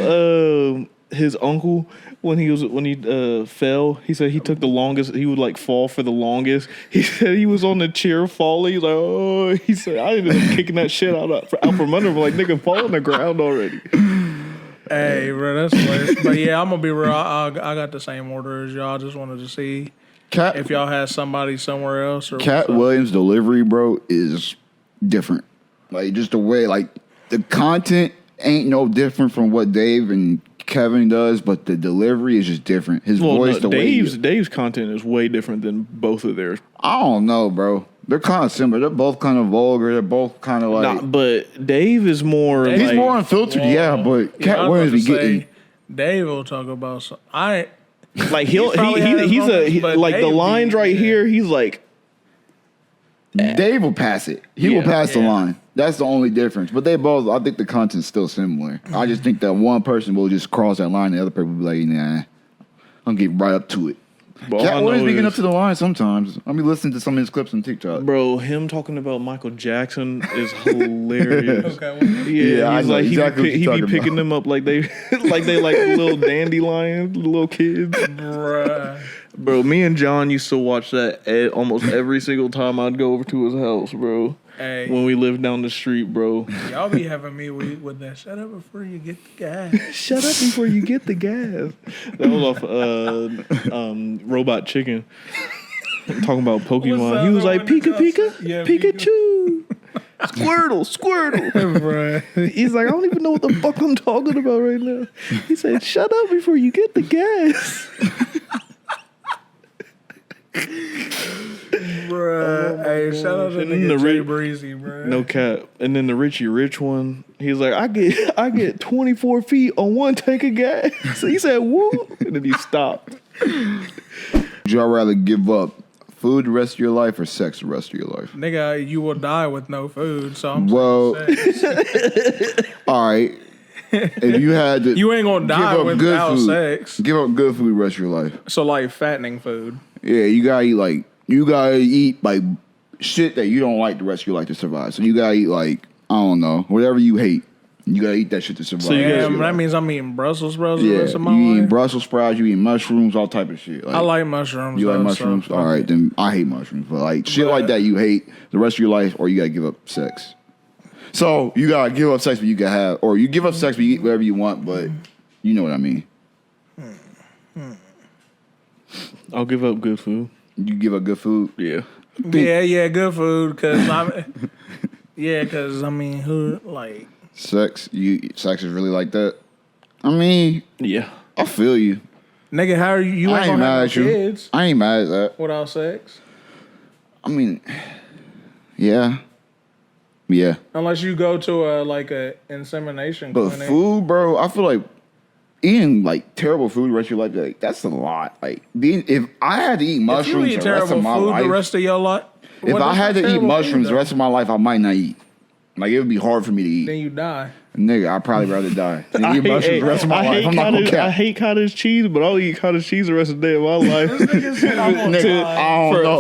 his uncle when he fell. He said he took the longest. He would like fall for the longest. He said he was on the chair falling. He's like, oh, he said I ended up kicking that shit out from under him. Like, nigga, fall on the ground already. Hey, bro, that's hilarious. But yeah, I'm gonna be real. I got the same order as y'all. I just wanted to see if y'all had somebody somewhere else. Or Katt Williams' delivery, bro, is different. Like, just the way, like, the content ain't no different from what Dave and Kevin does, but the delivery is just different. His voice, the way Dave's content is way different than both of theirs. I don't know, bro. They're kind of similar. They're both kind of vulgar. They're both kind of like. But Dave is more. He's more unfiltered, but Katt Williams be getting. Dave will talk about some. Like he's like the lines right here. He's like. Dave will pass it. He will pass the line. That's the only difference. But they both, I think the content's still similar. I just think that one person will just cross that line, the other person will be like, nah, I'm getting right up to it. Katt Williams be getting up to the line sometimes. I be listening to some of his clips on TikTok. Bro, him talking about Michael Jackson is hilarious. He's like exactly he be picking them up like they like little dandelions, little kids. Bruh. Bro, me and John used to watch that almost every single time I'd go over to his house, bro. Hey. When we lived down the street, bro. Y'all be having me with that. Shut up before you get the gas. Shut up before you get the gas. That was off Robot Chicken. Talking about Pokemon. He was like, Pika Pika, yeah, Pikachu. Squirtle. Bruh. He's like, I don't even know what the fuck I'm talking about right now. He said, shut up before you get the gas. Bruh, hey, shout out to nigga Jay Breezy, bruh. No cap. And then the Richie Rich one, he's like, I get 24 feet on one tank of gas. So he said, woo, and then he stopped. Would y'all rather give up food the rest of your life or sex the rest of your life? Nigga, you will die with no food, so I'm all right. If you had to, you ain't gonna die without sex. Give up good food the rest of your life. So like fattening food. Yeah, you gotta eat like shit that you don't like the rest of your life to survive. So you gotta eat like, I don't know, whatever you hate. You gotta eat that shit to survive. So that means I'm eating Brussels sprouts. Yeah, you eating Brussels sprouts, you eating mushrooms, all type of shit. Like, I like mushrooms. You like mushrooms? So all right, then I hate mushrooms. But like shit like that, you hate the rest of your life, or you gotta give up sex. So you gotta give up sex, but you can have, or you give up sex, but you eat whatever you want. But you know what I mean. I'll give up good food. You give up good food? Yeah. Yeah, good food. Cause I mean, who like sex? Sex is really like that. I mean, yeah, I feel you, nigga. How are you? You ain't gonna have no kids. I ain't mad at that. Without sex? I mean, yeah. Unless you go to a insemination clinic. But food, bro, I feel like eating like terrible food the rest of your life, like that's a lot. Like if I had to eat mushrooms the rest of my life, the rest of your life. If I had to eat mushrooms the rest of my life, I might not eat. Like it would be hard for me to eat. Then you die. Nigga, I'd probably rather die than eat mushrooms the rest of my life. I'm not gonna cap. I hate cottage cheese, but I'll eat cottage cheese the rest of the day of my life.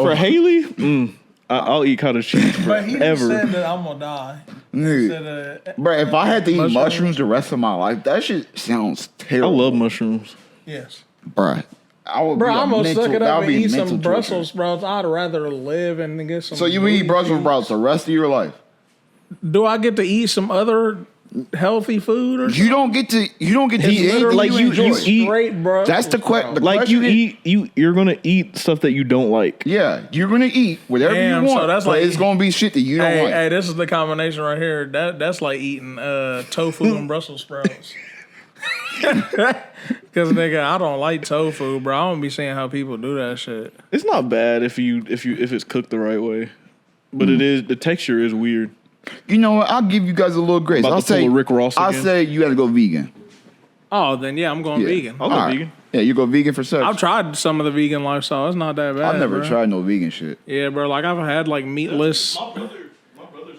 For Haley, I'll eat cottage cheese forever. But he just said that I'm gonna die. Nigga, bro, if I had to eat mushrooms the rest of my life, that shit sounds terrible. I love mushrooms. Yes. Bro, I'm gonna suck it up and eat some Brussels sprouts. I'd rather live and get some. So you eat Brussels sprouts the rest of your life? Do I get to eat some other healthy food? Or you don't get to eat anything like you eat. Straight, bro. That's the question. Like you're gonna eat stuff that you don't like. Yeah, you're gonna eat whatever you want. So that's but it's gonna be shit that you don't like. Hey, this is the combination right here. That's like eating tofu and Brussels sprouts. Cause nigga, I don't like tofu, bro. I don't be seeing how people do that shit. It's not bad if it's cooked the right way, but it is the texture is weird. You know what? I'll give you guys a little grace. I'll say Rick Ross again. I'll say you got to go vegan. Oh, then yeah, I'm going vegan. I'll go vegan. Yeah, you go vegan for sex. I've tried some of the vegan lifestyle. It's not that bad. I've never tried no vegan shit. Yeah, bro. Like I've had like meatless. My brother's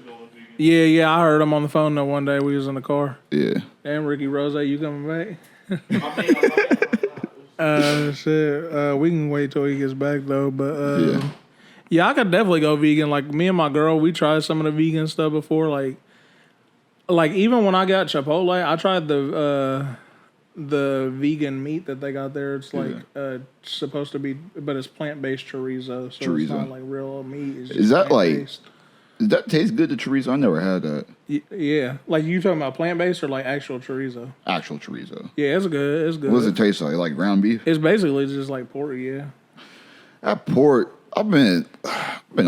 going vegan. Yeah. I heard him on the phone though one day. We was in the car. Yeah. Damn, Ricky Rose, you coming back? Shit. We can wait till he gets back though. But yeah, I could definitely go vegan. Like me and my girl, we tried some of the vegan stuff before. Like even when I got Chipotle, I tried the vegan meat that they got there. It's like supposed to be, but it's plant-based chorizo. So it's not like real meat. It's just is that plant-based. Does that taste good, the chorizo? I never had that. Yeah. Like you talking about plant-based or like actual chorizo? Actual chorizo. Yeah, it's good. It's good. What does it taste like? Like ground beef? It's basically just like pork, yeah. That pork, I've been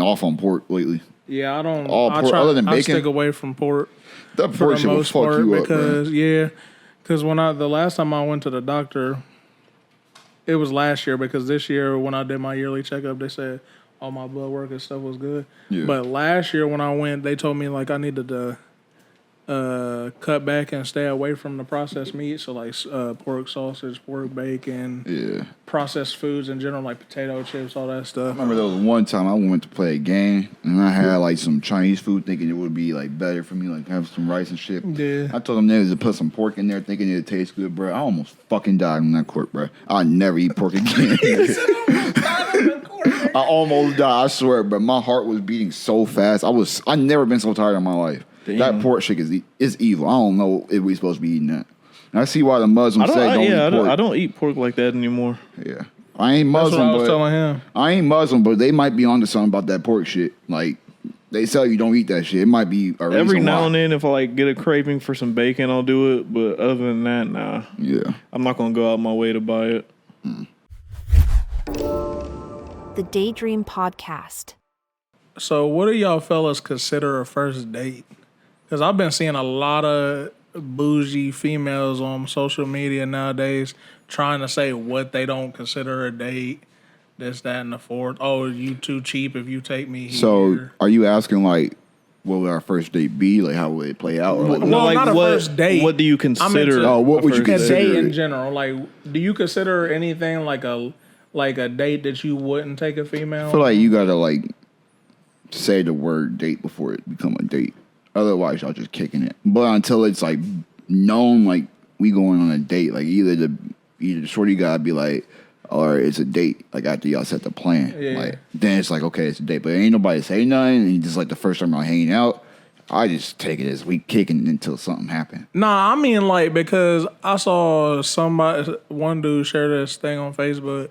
off on pork lately. Yeah, I don't. All pork, other than bacon. I stick away from pork. That pork shit will fuck you up, because bro. Because the last time I went to the doctor, it was last year because this year when I did my yearly checkup, they said all my blood work and stuff was good. Yeah. But last year when I went, they told me like I needed to cut back and stay away from the processed meat. So like pork sausage, pork bacon, processed foods in general, like potato chips, all that stuff. I remember there was one time I went to play a game and I had like some Chinese food thinking it would be like better for me, like have some rice and shit. Yeah. I told them they was to put some pork in there thinking it would taste good, bro. I almost fucking died on that court, bro. I'll never eat pork again. I almost died, I swear, but my heart was beating so fast. I never been so tired in my life. Damn. That pork shit is evil. I don't know if we supposed to be eating that. And I see why the Muslims say don't eat pork. I don't eat pork like that anymore. Yeah. I ain't Muslim, that's what I was telling him. I ain't Muslim, but they might be onto something about that pork shit. Like, they tell you don't eat that shit. It might be a reason every now and then, if I like get a craving for some bacon, I'll do it. But other than that, nah. Yeah. I'm not going to go out my way to buy it. The Daydream Podcast. So what do y'all fellas consider a first date? Because I've been seeing a lot of bougie females on social media nowadays trying to say what they don't consider a date, this, that, and the fourth. Oh, you too cheap if you take me here. So are you asking, like, what would our first date be? Like, how would it play out? Or like, not a first date. What do you consider? What would you consider? A date in general. Like, do you consider anything like a date that you wouldn't take a female? I feel like you got to, like, say the word date before it become a date. Otherwise, y'all just kicking it. But until it's like known, like we going on a date, like either the shorty gotta be like, or it's a date. Like after y'all set the plan, like then it's like okay, it's a date. But ain't nobody say nothing. And just like the first time y'all hanging out, I just take it as we kicking until something happen. Nah, I mean like because I saw one dude share this thing on Facebook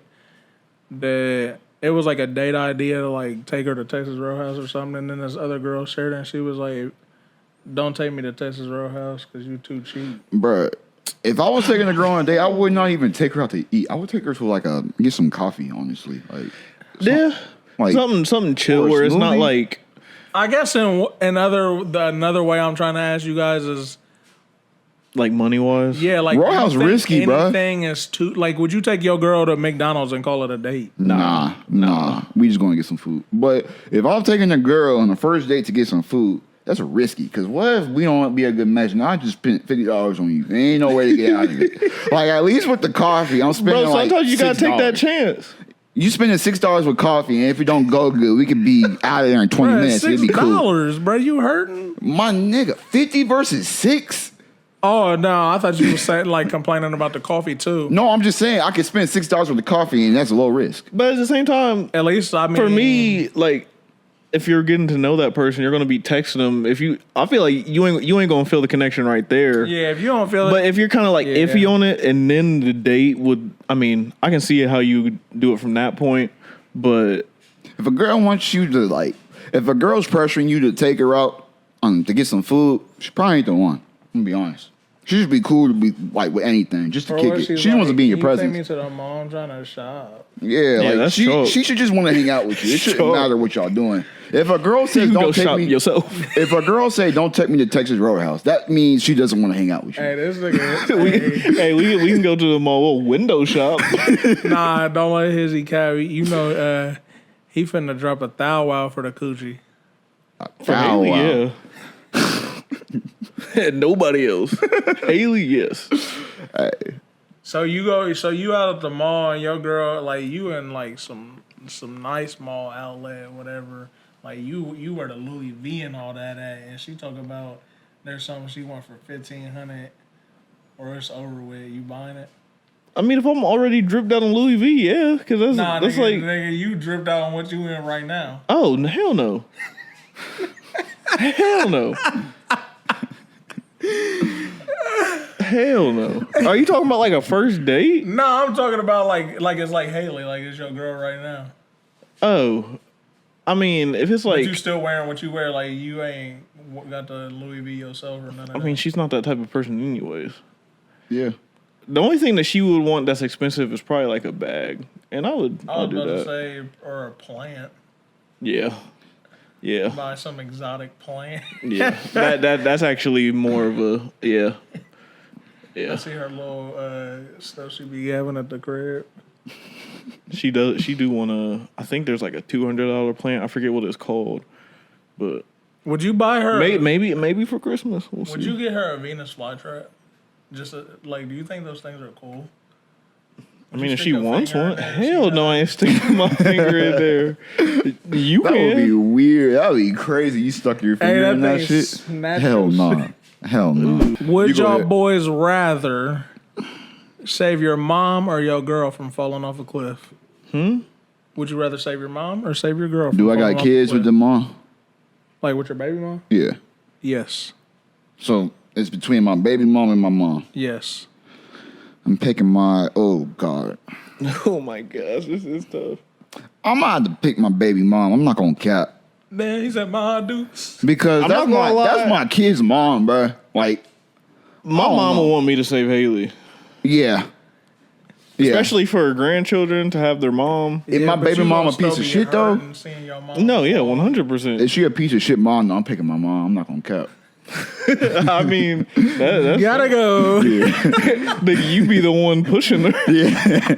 that it was like a date idea to like take her to Texas Roadhouse or something, and then this other girl shared it and she was like, don't take me to Texas Roadhouse because you too cheap. Bruh, if I was taking a girl on a date, I would not even take her out to eat. I would take her to get some coffee, honestly. Like something chill where it's not like. I guess another way I'm trying to ask you guys is like money wise. Yeah, like Roadhouse risky, bro. Anything is too like. Would you take your girl to McDonald's and call it a date? Nah. We just going to get some food. But if I'm taking a girl on the first date to get some food, that's risky. Because what if we don't be a good match? And I just spent $50 on you. There ain't no way to get out of it. Like at least with the coffee, I'm spending sometimes you gotta take that chance. You spending $6 with coffee, and if it don't go good, we could be out of there in 20 minutes. It'd be cool. $6, bro. You hurting? My nigga, 50 versus 6. Oh no, I thought you were saying like complaining about the coffee too. No, I'm just saying I could spend $6 with the coffee, and that's a low risk. But at the same time, at least for me, like if you're getting to know that person, you're gonna be texting them. I feel like you ain't gonna feel the connection right there. Yeah, if you don't feel it. But if you're kind of like iffy on it, and then the date I can see how you do it from that point. But if a girl wants you to if a girl's pressuring you to take her out to get some food, she probably ain't the one. I'm gonna be honest. She should be cool to be like with anything, just to kick it. She wants to be in your presence. Take me to the mall. I'm trying to shop. Yeah, she should just want to hang out with you. It shouldn't matter what y'all doing. If a girl says don't take me yourself, if a girl say don't take me to Texas Roadhouse, that means she doesn't want to hang out with you. Hey, this nigga. we can go to the mall. We'll window shop. Nah, don't let Hizzy carry. You know, he finna drop a thou wow for the coochie. Haley, yeah. And nobody else. Haley, yes. Hey. So you out at the mall and your girl, like you in like some nice mall outlet, whatever. Like you were the Louis V and all that at, and she talk about there's something she want for $1,500 or it's over with. You buying it? I mean, if I'm already dripped out on Louis V, yeah, because that's nigga, like nigga, you dripped out on what you in right now. Oh hell no. Hell no. Hell no. Are you talking about like a first date? No, I'm talking about like it's like Haley, like it's your girl right now. Oh, I mean, if it's like but you still wearing what you wear, like you ain't got the Louis V yourself or nothing. I mean, she's not that type of person, anyways. Yeah. The only thing that she would want that's expensive is probably like a bag, and I was about to say, or a plant. Yeah. Yeah. Buy some exotic plant. Yeah. That's actually more of a Yeah. I see her little stuff she be having at the crib. She do want to. I think there's like a $200 plant. I forget what it's called, but would you buy her? Maybe for Christmas. Would you get her a Venus flytrap? Just do you think those things are cool? I mean, if she wants one, hell no, I ain't sticking my finger in there. You that can. would be weird. That would be crazy. You stuck your finger in that shit. Hell no. Hell no. Would y'all boys rather save your mom or your girl from falling off a cliff? Would you rather save your mom or save your girl from falling off a cliff? Do I got kids with the mom? Like with your baby mom? Yeah. Yes. So it's between my baby mom and my mom. Yes. I'm picking my, oh God. Oh my gosh, this is tough. I'm gonna have to pick my baby mom. I'm not gonna cap. Man, he said my dukes. Because that's my kid's mom, bro. Like, my mom will want me to save Haley. Yeah. Especially for her grandchildren to have their mom. Is my baby mom a piece of shit though? No, yeah, 100%. Is she a piece of shit mom? No, I'm picking my mom. I'm not gonna cap. I mean, that's gotta go. Yeah. Nigga, you be the one pushing her. Yeah.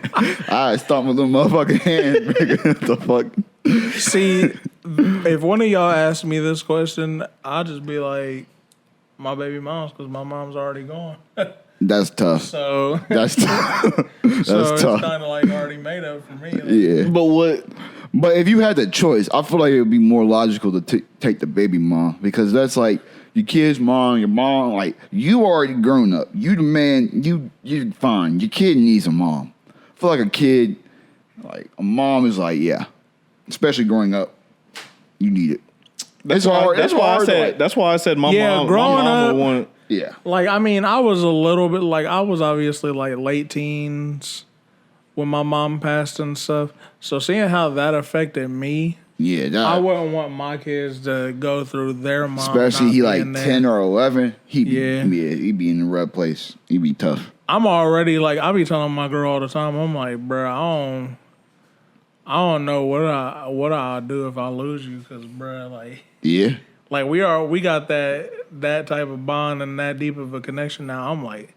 I stomp my little motherfucking hand. What the fuck? See, if one of y'all asked me this question, I'll just be like, my baby mom's, because my mom's already gone. That's tough. So that's tough. That's so tough. It's kind of like already made up for me. Like, yeah. But if you had the choice, I feel like it would be more logical to take the baby mom, because that's like your kid's mom, your mom, like you already grown up. You the man, you're fine. Your kid needs a mom. I feel like a kid, like a mom is like, yeah. Especially growing up, you need it. That's why I said my mom. Growing my mom up, would want. Yeah. Like, I mean, I was a little bit like, I was obviously like late teens when my mom passed and stuff. So seeing how that affected me, I wouldn't want my kids to go through their mom. Especially he like 10 or 11. He'd be in the right place. He'd be tough. I'm already like, I be telling my girl all the time, I'm like, bro, I don't know what I'll do if I lose you, because, bro, like, yeah, like we got that type of bond and that deep of a connection now. I'm like,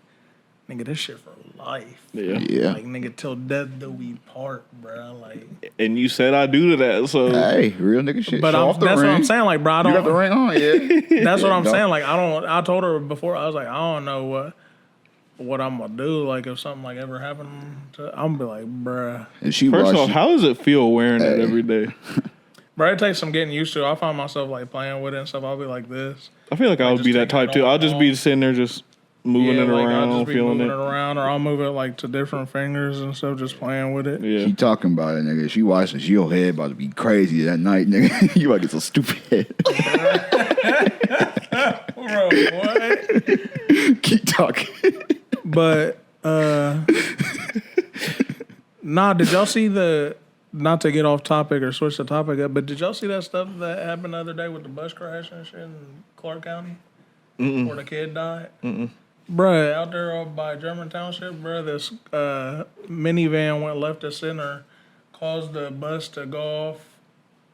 nigga, this shit for life. Yeah. Like, nigga, till death do we part, bro. Like, and you said I do to that, so hey, real nigga shit. But that's what I'm saying, like, bro, I don't. You got the ring on, yeah. That's what I'm saying, like, I told her before, I was like, I don't know what I'm gonna do, like if something like ever happened to, I'm gonna be like, bruh. And she first off, how does it feel wearing it every day? Bro, it takes some getting used to. I find myself like playing with it and stuff. I'll be like this. I feel like I would be that type too. I'll just be sitting there just moving it around, I'll just be feeling moving it around, or I'll move it like to different fingers and stuff, just playing with it. Yeah. She talking about it, nigga. She watching. Your head about to be crazy that night, nigga. You about to get so stupid. Bro, what? Keep talking. But did y'all see not to get off topic or switch the topic up, but did y'all see that stuff that happened the other day with the bus crash and shit in Clark County? Where the kid died? Bruh, out there by German Township, bruh, this minivan went left of center, caused the bus to go off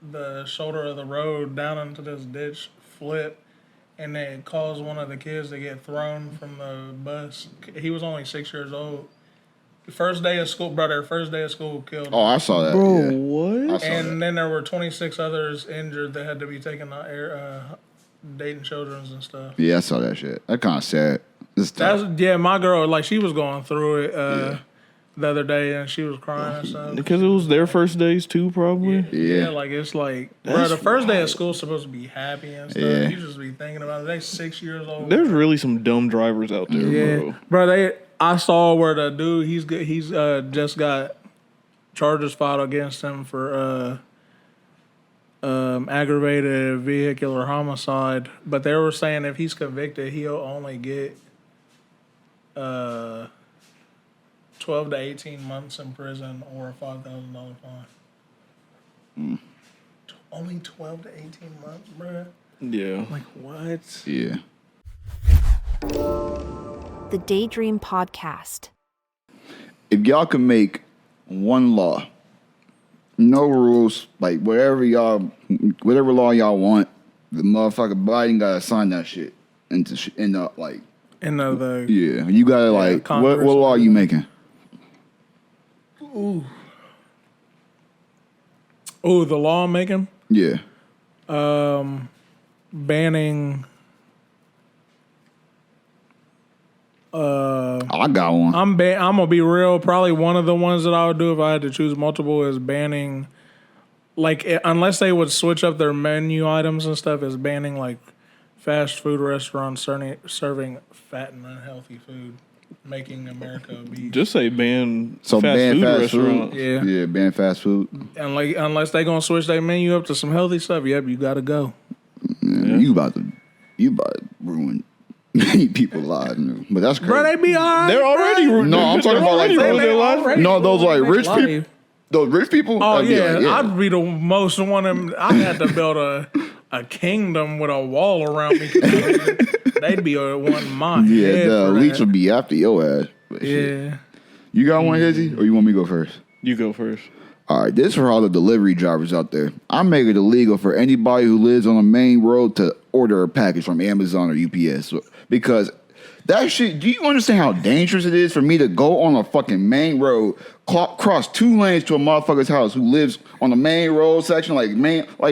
the shoulder of the road down into this ditch, flip, and it caused one of the kids to get thrown from the bus. He was only 6 years old. First day of school killed him. Oh, I saw that. Bro, yeah. what? And then there were 26 others injured that had to be taken to Dayton Children's and stuff. Yeah, I saw that shit. That kind of sad. My girl, like, she was going through it the other day, and she was crying and stuff. Because it was their first days too, probably. Yeah, like, it's like, bro, the first day of school is supposed to be happy and stuff. Yeah. You just be thinking about it. They're 6 years old. There's really some dumb drivers out there, bro. I saw where the dude, he's just got charges filed against him for aggravated vehicular homicide, but they were saying if he's convicted, he'll only get 12 to 18 months in prison or a $5,000 fine. Only 12 to 18 months, bro. Yeah. Like, what? Yeah. The Daydream Podcast. If y'all could make one law, no rules, like whatever law y'all want, the motherfucker Biden gotta sign that shit into In the yeah, you gotta like what law are you making? Ooh, the law I'm making? Yeah. Banning. I got one. I'm gonna be real. Probably one of the ones that I would do if I had to choose multiple is banning. Like, unless they would switch up their menu items and stuff, is banning like fast food restaurants serving fat and unhealthy food, making America obese. Just say ban So fast ban food fast restaurants. food. Yeah, ban fast food. And like, unless they gonna switch their menu up to some healthy stuff, yep, you gotta go. Yeah. You about to ruin many people's lives, but that's crazy. Bro, they be alright. They're already ruined. No, I'm talking about like those like rich people. Those rich people. Oh yeah. yeah, I'd be the most one of them. I had to build a kingdom with a wall around me. They'd be one mine. Yeah, the elites would be after your ass. But yeah. Shit. You got one, Hizzy, or you want me to go first? You go first. All right, this is for all the delivery drivers out there. I make it illegal for anybody who lives on a main road to order a package from Amazon or UPS. Because that shit, do you understand how dangerous it is for me to go on a fucking main road, cross 2 lanes to a motherfucker's house who lives on the main road section? Like,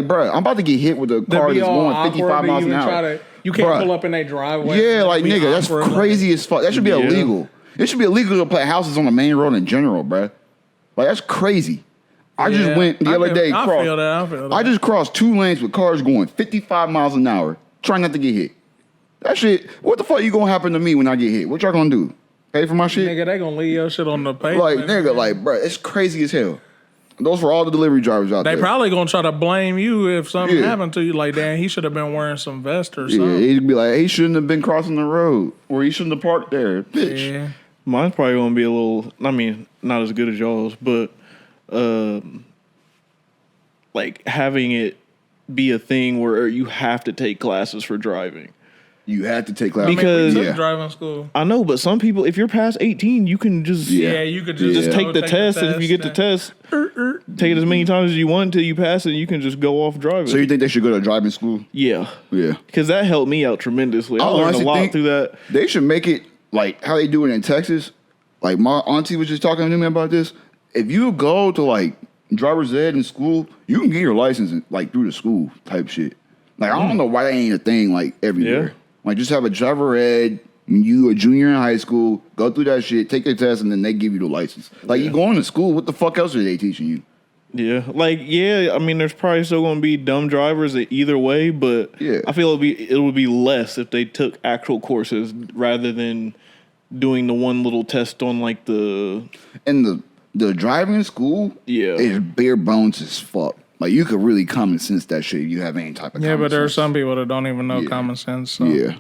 bro, I'm about to get hit with a car that's going 55 miles an hour. You can't pull up in their driveway. Yeah, like, nigga, that's crazy as fuck. That should be illegal. It should be illegal to put houses on the main road in general, bro. Like, that's crazy. I just went the other day. I feel that. I just crossed 2 lanes with cars going 55 miles an hour, trying not to get hit. That shit, what the fuck you gonna happen to me when I get hit? What y'all gonna do? Pay for my shit? Nigga, they gonna leave your shit on the pavement. Like, nigga, like, bro, it's crazy as hell. Those for all the delivery drivers out there. They probably gonna try to blame you if something happened to you. Like, damn, he should have been wearing some vest or something. Yeah, he'd be like, he shouldn't have been crossing the road, or he shouldn't have parked there, bitch. Yeah. Mine's probably gonna be a little. I mean, not as good as y'all's, but like having it be a thing where you have to take classes for driving. You had to take classes because we took driving school. I know, but some people, if you're past 18, you can just you could just take the test, and if you get the test, take it as many times as you want until you pass it, and you can just go off driving. So you think they should go to driving school? Yeah, yeah, because that helped me out tremendously. I learned a lot through that. They should make it like how they do it in Texas. Like my auntie was just talking to me about this. If you go to like driver's ed in school, you can get your license like through the school type shit. Like I don't know why that ain't a thing like everywhere. Yeah. Like just have a driver ed when you a junior in high school, go through that shit, take your test, and then they give you the license. Like you going to school, what the fuck else are they teaching you? Yeah, like I mean, there's probably still going to be dumb drivers either way, but I feel it would be less if they took actual courses rather than doing the one little test on like the driving school. Yeah, is bare bones as fuck. Like you could really common sense that shit if you have any type of common but there are sense. some people that don't even know common sense. So. Yeah,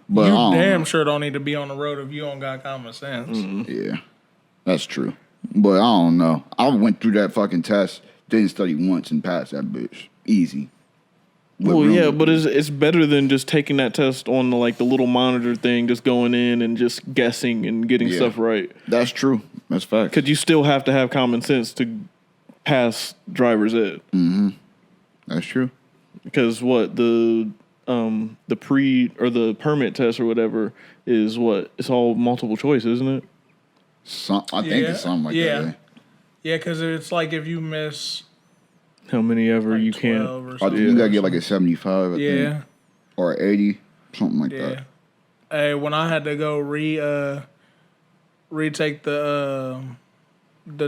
but you damn sure don't need to be on the road if you don't got common sense. Mm-hmm. Yeah, that's true. But I don't know. I went through that fucking test, didn't study once, and passed that bitch easy. Well, yeah, but it's better than just taking that test on the little monitor thing, just going in and just guessing and getting stuff right. That's true. That's fact. Because you still have to have common sense to pass driver's ed. Mm-hmm. That's true. Because the permit test or whatever is what? It's all multiple choice, isn't it? I think it's something like that. Yeah, because it's like if you miss how many ever you can. I think you gotta get like a 75. I think, or 80, something like that. Hey, when I had to go retake the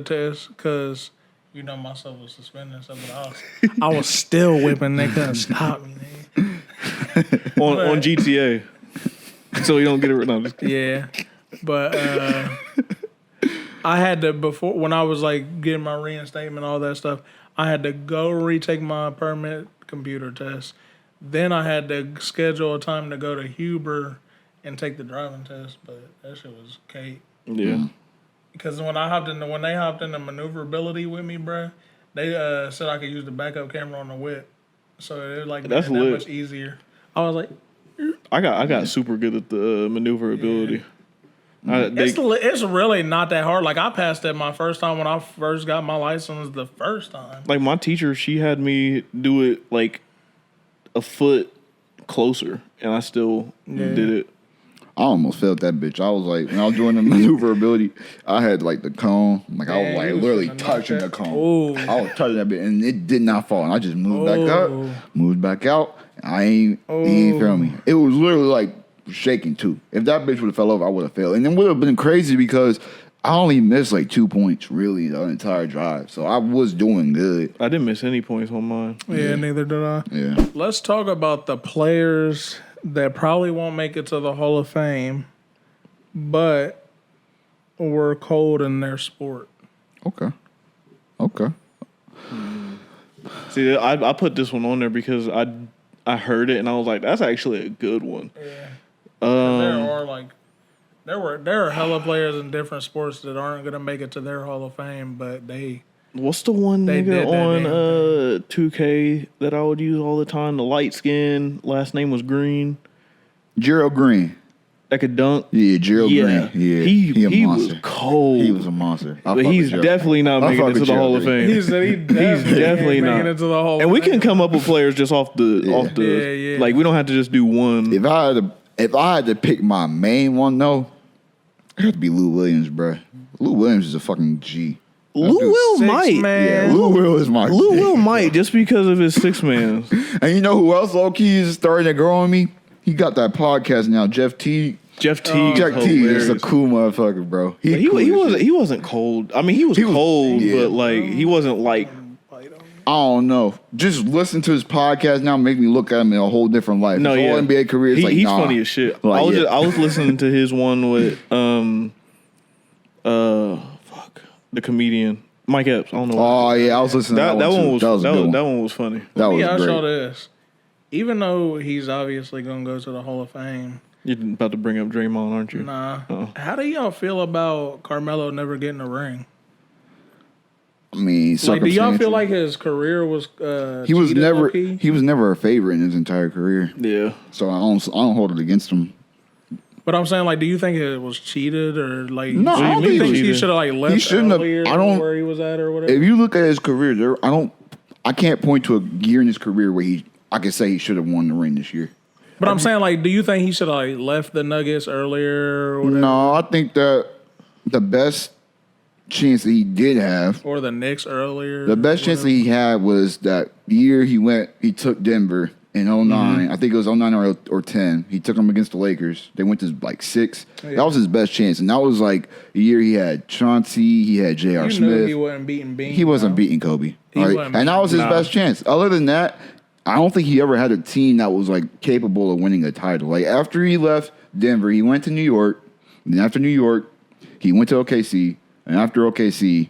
test because. You know, myself was suspended and stuff, but I was still whipping. They couldn't stop me, nigga. on GTA. So you don't get it. No, yeah. But I had to, before, when I was like getting my reinstatement, all that stuff, I had to go retake my permit computer test. Then I had to schedule a time to go to Huber and take the driving test, but that shit was cake. Yeah. Because when they hopped into maneuverability with me, bro, they said I could use the backup camera on the whip, so it was like that much easier. I was like, I got super good at the maneuverability. Yeah. It's really not that hard. Like I passed it my first time when I first got my license the first time. Like my teacher, she had me do it like a foot closer, and I still did it. I almost failed that bitch. I was like, when I was doing the maneuverability, I had like the cone. Like I was like literally touching the cone. Ooh. I was touching that bitch and it did not fall. And I just moved back up, moved back out. And he ain't feel me. It was literally like shaking too. If that bitch would have fell over, I would have failed. And it would have been crazy because I only missed like 2 points really the entire drive. So I was doing good. I didn't miss any points on mine. Yeah, neither did I. Yeah. Let's talk about the players that probably won't make it to the Hall of Fame, but were cold in their sport. Okay. See, I put this one on there because I heard it and I was like, that's actually a good one. Yeah. There are hella players in different sports that aren't gonna make it to their Hall of Fame, but they. What's the one nigga on 2K that I would use all the time? The light skin, last name was Green. Gerald Green. That could dunk. Yeah, Gerald Green. Yeah, he was cold. He was a monster. But he's definitely not making it to the Hall of Fame. He's definitely not making it to the Hall of Fame. And we can come up with players just off the like we don't have to just do one. If I had to pick my main one though, it had to be Lou Williams, bro. Lou Williams is a fucking G. Lou Will might. Yeah, Lou Will is my Lou Will might just because of his 6 man. And you know who else low key is starting to grow on me? He got that podcast now, Jeff T. Jeff T. is a cool motherfucker, bro. He wasn't cold. I mean, he was cold, but like he wasn't like. I don't know. Just listen to his podcast now make me look at him in a whole different light. No, his whole NBA career is he's funny as shit. Like, I was listening to his one with the comedian Mike Epps. I don't know. Oh yeah, I was listening to that one too. That one was funny. That was I great. saw this. Even though he's obviously gonna go to the Hall of Fame. You're about to bring up Draymond, aren't you? Nah. How do y'all feel about Carmelo never getting a ring? I mean, like, do y'all feel like his career was? He was never a favorite in his entire career. Yeah. So I don't hold it against him. But I'm saying, like, do you think it was cheated or like? No, I don't think he should have like left. He shouldn't have. I don't where he was at or whatever. If you look at his career, I can't point to a year in his career where I could say he should have won the ring this year. But I'm saying, like, do you think he should have like left the Nuggets earlier? Or whatever? No, I think that the best chance that he did have, or the Knicks earlier. The best chance that he had was that year he took Denver in 2009. Mm-hmm. I think it was 2009 or 10. He took them against the Lakers. They went to like 6. Yeah. That was his best chance, and that was like the year he had Chauncey, he had J.R. Smith. Knew he wasn't beating Bean. He wasn't beating Kobe, right? And that was his best chance. Other than that, I don't think he ever had a team that was like capable of winning a title. Like after he left Denver, he went to New York. And after New York, he went to OKC. And after OKC,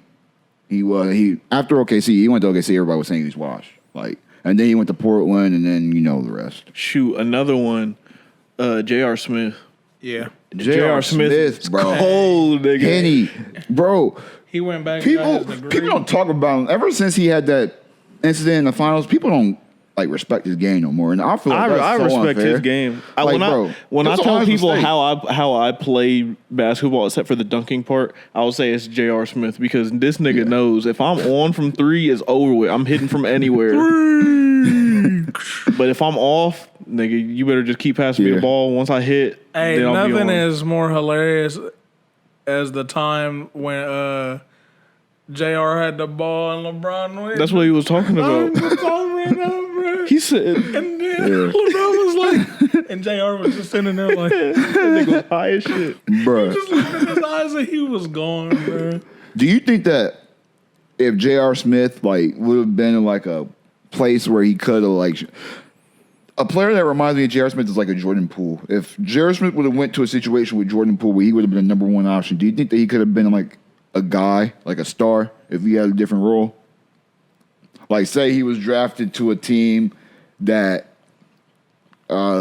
he went to OKC. Everybody was saying he was washed. Like, and then he went to Portland, and then you know the rest. Shoot, another one, J.R. Smith. Yeah, J.R. Smith, bro. Cold nigga. Penny, bro. He went back. People don't talk about him. Ever since he had that incident in the finals, people don't like respect his game no more. And I feel like I respect unfair. his game. Like, when I tell people how I play basketball, except for the dunking part, I would say it's J.R. Smith because this nigga knows if I'm on from 3, it's over with. I'm hitting from anywhere. But if I'm off, nigga, you better just keep passing me the ball. Once I hit, hey, then I'll nothing be on. is more hilarious as the time when JR had the ball and LeBron went. That's what he was talking about. He said, and then LeBron was like, and JR was just sitting there like, that nigga was high as shit, bro. He just looked in his eyes and he was gone, bro. Do you think that if J.R. Smith like would have been in like a place where he could have like a player that reminds me of J.R. Smith is like a Jordan Poole. If J.R. Smith would have went to a situation with Jordan Poole where he would have been a number 1 option, do you think that he could have been like a guy, like a star, if he had a different role? Like, say he was drafted to a team that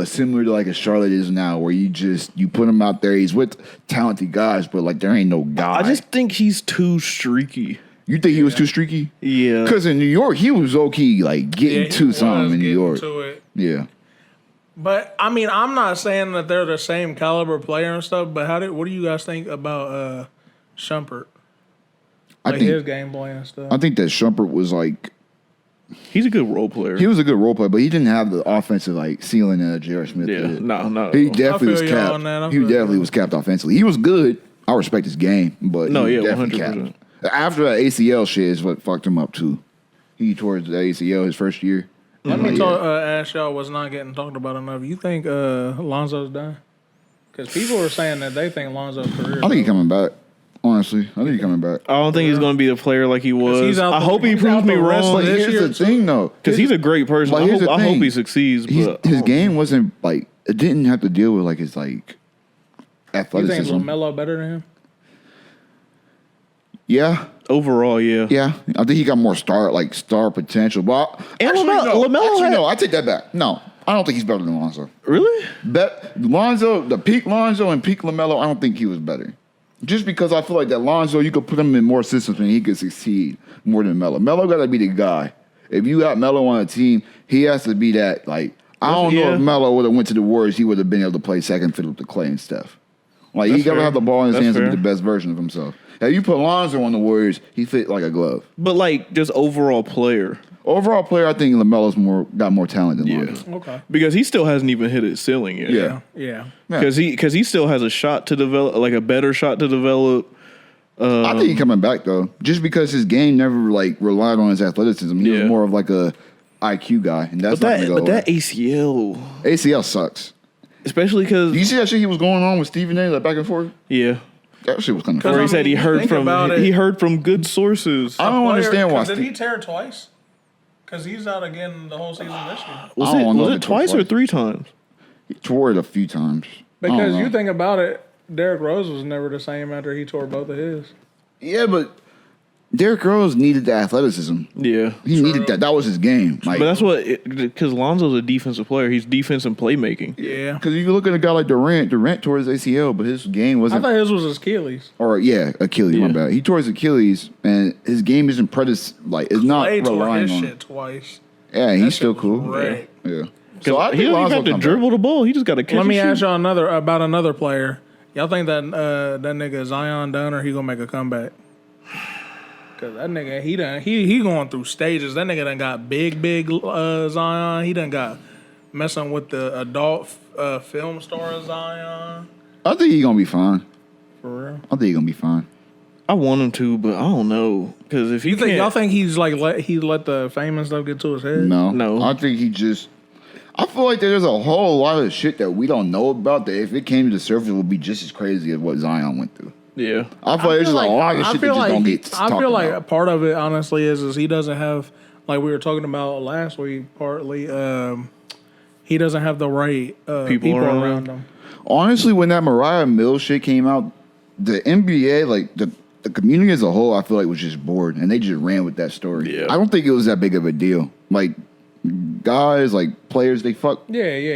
similar to like a Charlotte is now, where you put him out there. He's with talented guys, but like there ain't no guy. I just think he's too streaky. You think he was too streaky? Yeah. Because in New York, he was okay, like getting to something in New York. Yeah. But I mean, I'm not saying that they're the same caliber player and stuff. But what do you guys think about Shumpert? Like his game plan and stuff. I think that Shumpert was like He's a good role player. He was a good role player, but he didn't have the offensive ceiling that J.R. Smith did. No. He definitely was capped. He definitely was capped offensively. He was good. I respect his game, but he definitely 100%. Capped. After that ACL shit is what fucked him up too. He tore the ACL his first year. Let me ask y'all what's not getting talked about enough. You think Lonzo's done? Because people are saying that they think Lonzo's career. I think he's coming back. Honestly, I think he's coming back. I don't think he's going to be the player like he was. I hope he proves me wrong. Here's the thing, though. Because he's a great person. I hope he succeeds. But his game wasn't like it didn't have to deal with like his like athleticism. You think LaMelo better than him? Yeah. Overall, yeah. Yeah. I think he got more star potential. But LaMelo I take that back. No. I don't think he's better than Lonzo. Really? The peak Lonzo and peak LaMelo, I don't think he was better. Just because I feel like that Lonzo, you could put him in more systems and he could succeed more than Melo. Melo got to be the guy. If you got Melo on a team, he has to be that, like, I don't know if Melo would have went to the Warriors, he would have been able to play second fiddle to Clay and Steph. Like, he got to have the ball in his hands to be the best version of himself. If you put Lonzo on the Warriors, he fit like a glove. But, like, just overall player. Overall player, I think LaMelo's got more talent than Lonzo. Okay. Because he still hasn't even hit his ceiling yet. Yeah. Because he still has a shot to develop, like a better shot to develop. I think he's coming back though, just because his game never like relied on his athleticism. He was more of like a IQ guy, and that's not gonna go that ACL sucks. Especially because you see that shit he was going on with Stephen A. like back and forth. Yeah. That shit was kind of. Where he said he heard from good sources. I don't understand why. Did he tear it twice? Because he's out again the whole season this year. Was it twice or 3 times? He tore it a few times. Because you think about it, Derrick Rose was never the same after he tore both of his. Yeah, but Derrick Rose needed the athleticism. Yeah. He needed that. That was his game. Like, but that's what, because Lonzo's a defensive player. He's defense and playmaking. Yeah. Because if you look at a guy like Durant tore his ACL, but his game wasn't. I thought his was his Achilles. Or, Achilles, my bad. He tore his Achilles, and his game isn't it's not Clay relying tore his on shit twice. Yeah, he's still cool. Yeah. So I he don't even have to dribble the ball. He just got to catch it. Let me ask y'all about another player. Y'all think that that nigga Zion done or he gonna make a comeback? Cause that nigga he going through stages. That nigga done got big Zion. He done got messing with the adult film star Zion. I think he gonna be fine. For real? I think he gonna be fine. I want him to, but I don't know. Because if y'all think he's like let the fame and stuff get to his head? No. I think I feel like there's a whole lot of shit that we don't know about that if it came to the surface it would be just as crazy as what Zion went through. Yeah. I feel like there's just a lot of shit that just don't get talked about. I feel like part of it, honestly, is he doesn't have, like we were talking about last week, partly, he doesn't have the right people around him. Honestly, when that Mariah Mills shit came out, the NBA, like the community as a whole, I feel like was just bored, and they just ran with that story. Yeah. I don't think it was that big of a deal. Like, guys, like players, they fuck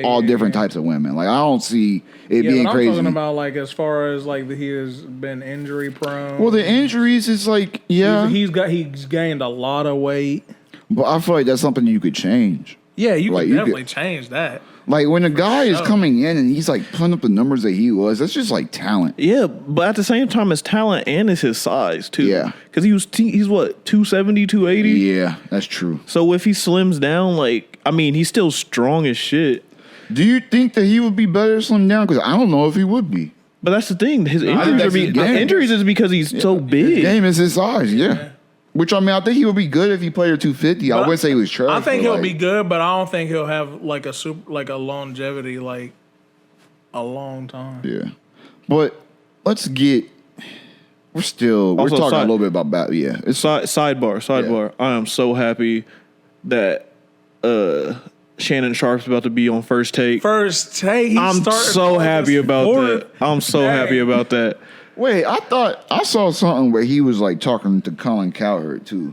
all different types of women. Like, I don't see it being crazy. I'm talking about like as far as like he has been injury prone. Well, the injuries is like he's gained a lot of weight. But I feel like that's something you could change. Yeah, you could definitely change that. Like, when a guy is coming in and he's, like, putting up the numbers that he was, that's just, like, talent. Yeah, but at the same time, it's talent and it's his size, too. Yeah. Because he's what, 270, 280? Yeah, that's true. So if he slims down, like, I mean, he's still strong as shit. Do you think that he would be better slim down? Because I don't know if he would be. But that's the thing. His injuries is because he's so big. His game is his size, yeah. Which, I mean, I think he would be good if he played at 250. I wouldn't say he was trash. I think he'll be good, but I don't think he'll have like a longevity, like a long time. Yeah. But let's get... We're talking a little bit about... Yeah. It's sidebar. Yeah. I am so happy that Shannon Sharp's about to be on First Take. I'm so happy about that. I'm so happy about that. Wait, I thought I saw something where he was like talking to Colin Cowherd too.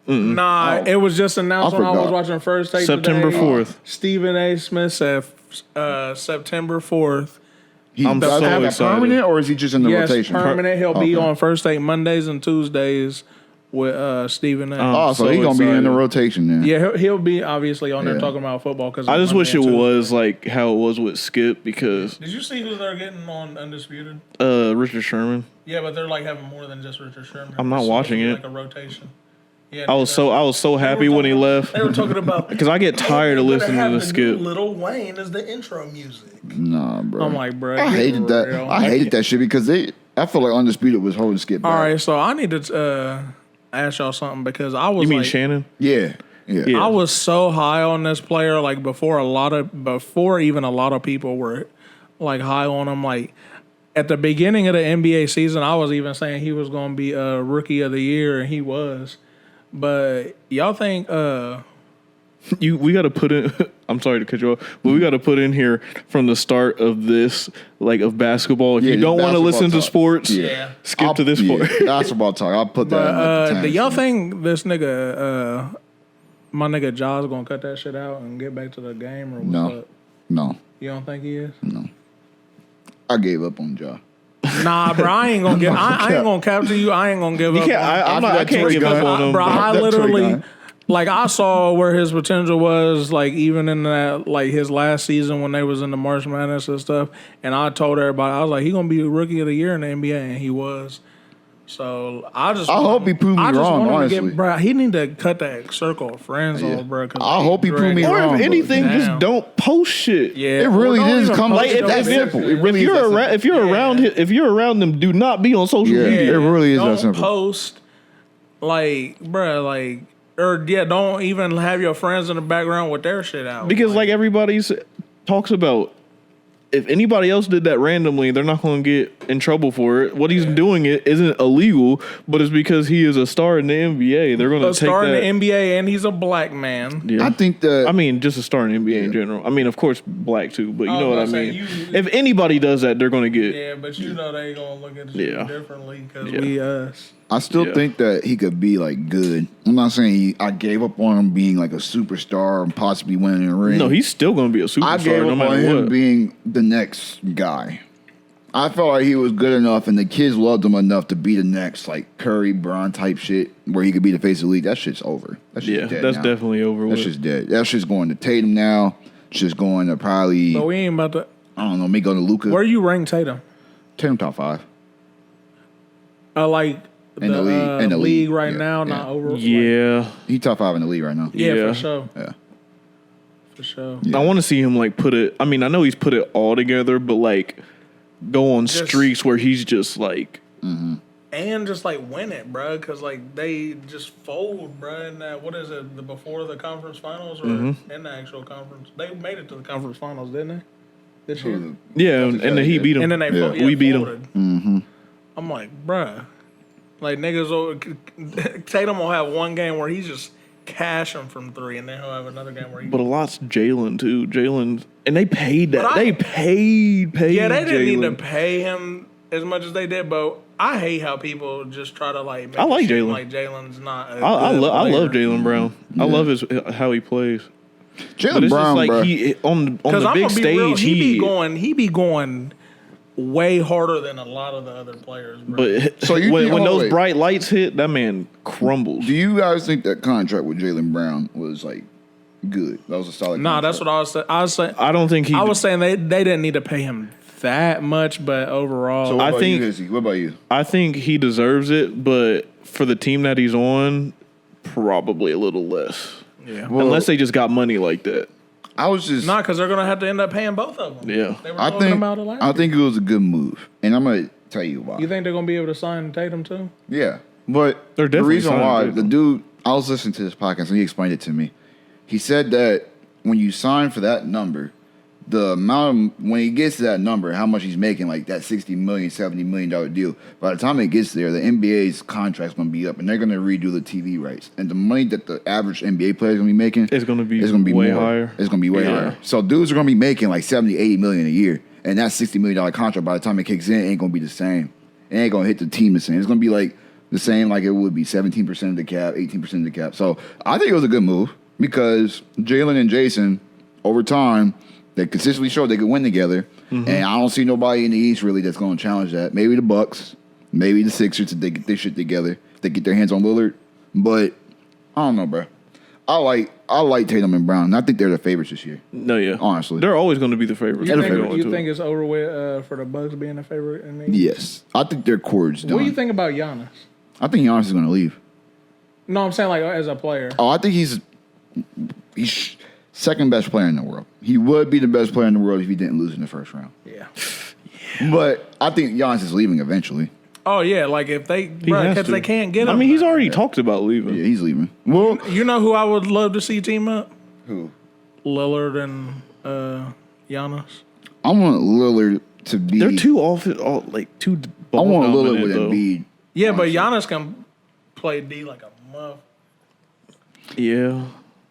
Nah, it was just announced when I was watching First Take September 4th. Stephen A. Smith said September 4th. I'm so excited. Permanent, or is he just in the rotation? Yes, permanent. He'll be on First Take Mondays and Tuesdays with Stephen A. So he's going to be in the rotation then. Yeah, he'll be obviously on there talking about football. Cause I just wish it was like how it was with Skip because... Did you see who they're getting on Undisputed? Richard Sherman. Yeah, but they're like having more than just Richard Sherman. I'm not watching it. Like a rotation. Yeah, I was so happy when he left. They were talking about because I get tired of listening to the skit. Lil Wayne is the intro music. Nah, bro. I'm like, bro, I hated that. I hated that shit because I feel like Undisputed was holding skit back. All right, so I need to ask y'all something because I was. You mean Shannon? Yeah. I was so high on this player, like before even a lot of people were like high on him. Like at the beginning of the NBA season, I was even saying he was going to be a rookie of the year, and he was. But y'all think we got to put in. I'm sorry to cut you off, but we got to put in here from the start of this, like of basketball. If you don't want to listen to sports, skip to this part. Basketball talk. I'll put that. Do y'all think this nigga, my nigga Jaws, gonna cut that shit out and get back to the game, or what's up? No. You don't think he is? No. I gave up on Ja. Nah, bro, I ain't gonna I ain't gonna capture you. I ain't gonna give up. I can't give up on him, bro. I literally. Like, I saw where his potential was, like, even in that, like, his last season when they was in the March Madness and stuff. And I told everybody, I was like, he going to be a rookie of the year in the NBA, and he was. So, I hope he proved me wrong, honestly. Bro, he need to cut that circle of friends off, bro. I hope he proved me wrong. Or if anything, just don't post shit. Yeah. It really is come like that simple. It really if you're around him, do not be on social media. It really is that simple. Don't post, like, bro, like... Or, don't even have your friends in the background with their shit out. Because, like everybody talks about, if anybody else did that randomly, they're not going to get in trouble for it. What he's doing isn't illegal, but it's because he is a star in the NBA. They're going to take that. A star in the NBA, and he's a black man. Yeah. I think that... I mean, just a star in the NBA in general. I mean, of course, black too, but you know what I mean. If anybody does that, they're going to get... Yeah, but you know they going to look at shit differently because we us. I still think that he could be, like, good. I'm not saying I gave up on him being, like, a superstar and possibly winning a ring. No, he's still going to be a superstar I gave up no matter on him what. being the next guy. I felt like he was good enough and the kids loved him enough to be the next, like, Curry, Bron type shit where he could be the face of the league. That shit's over. That shit's dead that's now. definitely over. That shit's dead. That shit's going to Tatum now. It's just going to probably... But we ain't about to... I don't know, maybe go to Luka. Where you rank Tatum? Tatum top 5. Like... In the league right now, not over. Yeah. He top 5 in the league right now. Yeah, for sure. Yeah. For sure. I want to see him, like, put it... I mean, I know he's put it all together, but, like, go on streaks where he's just, like... Mm-hmm. And just, like, win it, bro. Because, like, they just fold, bro. In that, what is it, before the conference finals or in the actual conference? They made it to the conference finals, didn't they? This year? Yeah, and then he beat him. And then they we beat folded. him. Mm-hmm. I'm like, bruh. Like, niggas, Tatum will have one game where he's just cashing from 3, and then he'll have another game where he... But a lot's Jalen, too. And they paid that. They paid Yeah, they didn't Jaylen. need to pay him as much as they did, but I hate how people just try to, like... Make I like Jalen. Like, Jalen's not I love Jaylen Brown. I love how he plays. Jaylen Brown, like bro. On the big stage, he be going way harder than a lot of the other players, bro. But so when those bright lights hit, that man crumbles. Do you guys think that contract with Jaylen Brown was, like, good? That was a solid contract? That's what I was saying. I don't think he... I was saying they didn't need to pay him that much, but overall... So what about you? I think he deserves it, but for the team that he's on, probably a little less. Yeah. Well, unless they just got money like that. I was just... Not because they're going to have to end up paying both of them. Yeah. They were talking about it last I think it was a good move, and I'm going to tell you why. You think they're going to be able to sign Tatum too? Yeah. But the reason why, the dude... I was listening to this podcast, and he explained it to me. He said that when you sign for that number, the amount of, when he gets to that number, how much he's making, like that $60 million, $70 million deal, by the time it gets there, the NBA's contract's going to be up, and they're going to redo the TV rights. And the money that the average NBA player is going to be making is going to be way higher. It's going to be way higher. So dudes are going to be making like $70, $80 million a year, and that $60 million contract, by the time it kicks in, ain't going to be the same. It ain't going to hit the team the same. It's going to be like the same like it would be 17% of the cap, 18% of the cap. So I think it was a good move because Jalen and Jason, over time, they consistently showed they could win together, and I don't see nobody in the East really that's going to challenge that. Maybe the Bucks, maybe the Sixers if they get their shit together, if they get their hands on Lillard. But I don't know, bro. I like Tatum and Brown, and I think they're the favorites this year. No, yeah, honestly, they're always going to be the favorites. You think it's over with for the Bucks being a favorite in the East? Yes, I think their core's done. What do you think about Giannis? I think Giannis is going to leave. No, I'm saying like as a player. Oh, I think he's second best player in the world. He would be the best player in the world if he didn't lose in the first round. Yeah. But I think Giannis is leaving eventually. Oh yeah, like if they because they can't get him. I mean, he's already talked about leaving. Yeah, he's leaving. Well, You know who I would love to see team up? who? Lillard and Giannis. I want Lillard to be. They're too too. I want Lillard dominant, with though. Embiid. Yeah, but Giannis can play D like a muff. Yeah.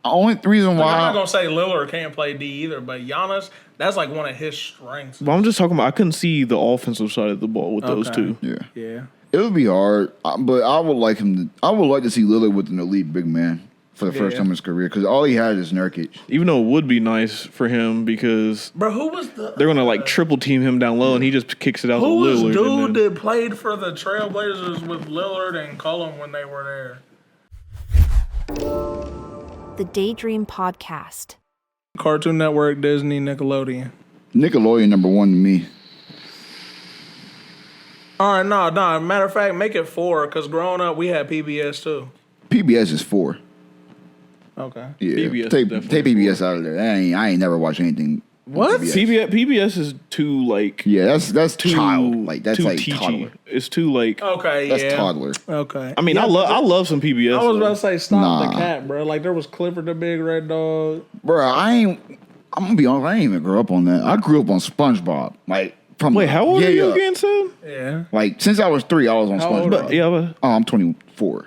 The only reason I'm why not gonna say Lillard can't play D either, but Giannis, that's like one of his strengths. But I'm just talking about I couldn't see the offensive side of the ball with those two. yeah, Yeah. it would be hard. But I would like him. I would like to see Lillard with an elite big man for the first time in his career because all he had is Nurkic. Even though it would be nice for him because Bro, who was the they're gonna like triple team him down low and he just kicks it out to who was Lillard. dude that played for the Trailblazers with Lillard and Cullum when they were there? The Daydream Podcast. Cartoon Network, Disney, Nickelodeon. Nickelodeon number one to me. All right, no. Matter of fact, make it 4 because growing up we had PBS too. PBS is 4. Okay. Yeah, PBS take is definitely PBS out of there. I ain't never watched anything. What? PBS is too like Yeah, that's too child. Like that's too like teachy. toddler. It's too like Okay, That's yeah. toddler. Okay. I mean Yeah, I love some PBS. I was though. about to say stop the Nah. cat, bro. Like there was Clifford the Big Red Dog. Bro, I'm gonna be honest. I didn't even grow up on that. I grew up on SpongeBob. Like from Wait, how old are you again, son? Yeah. Like since I was 3, I was on How old SpongeBob. are Yeah, but Oh, I'm 24.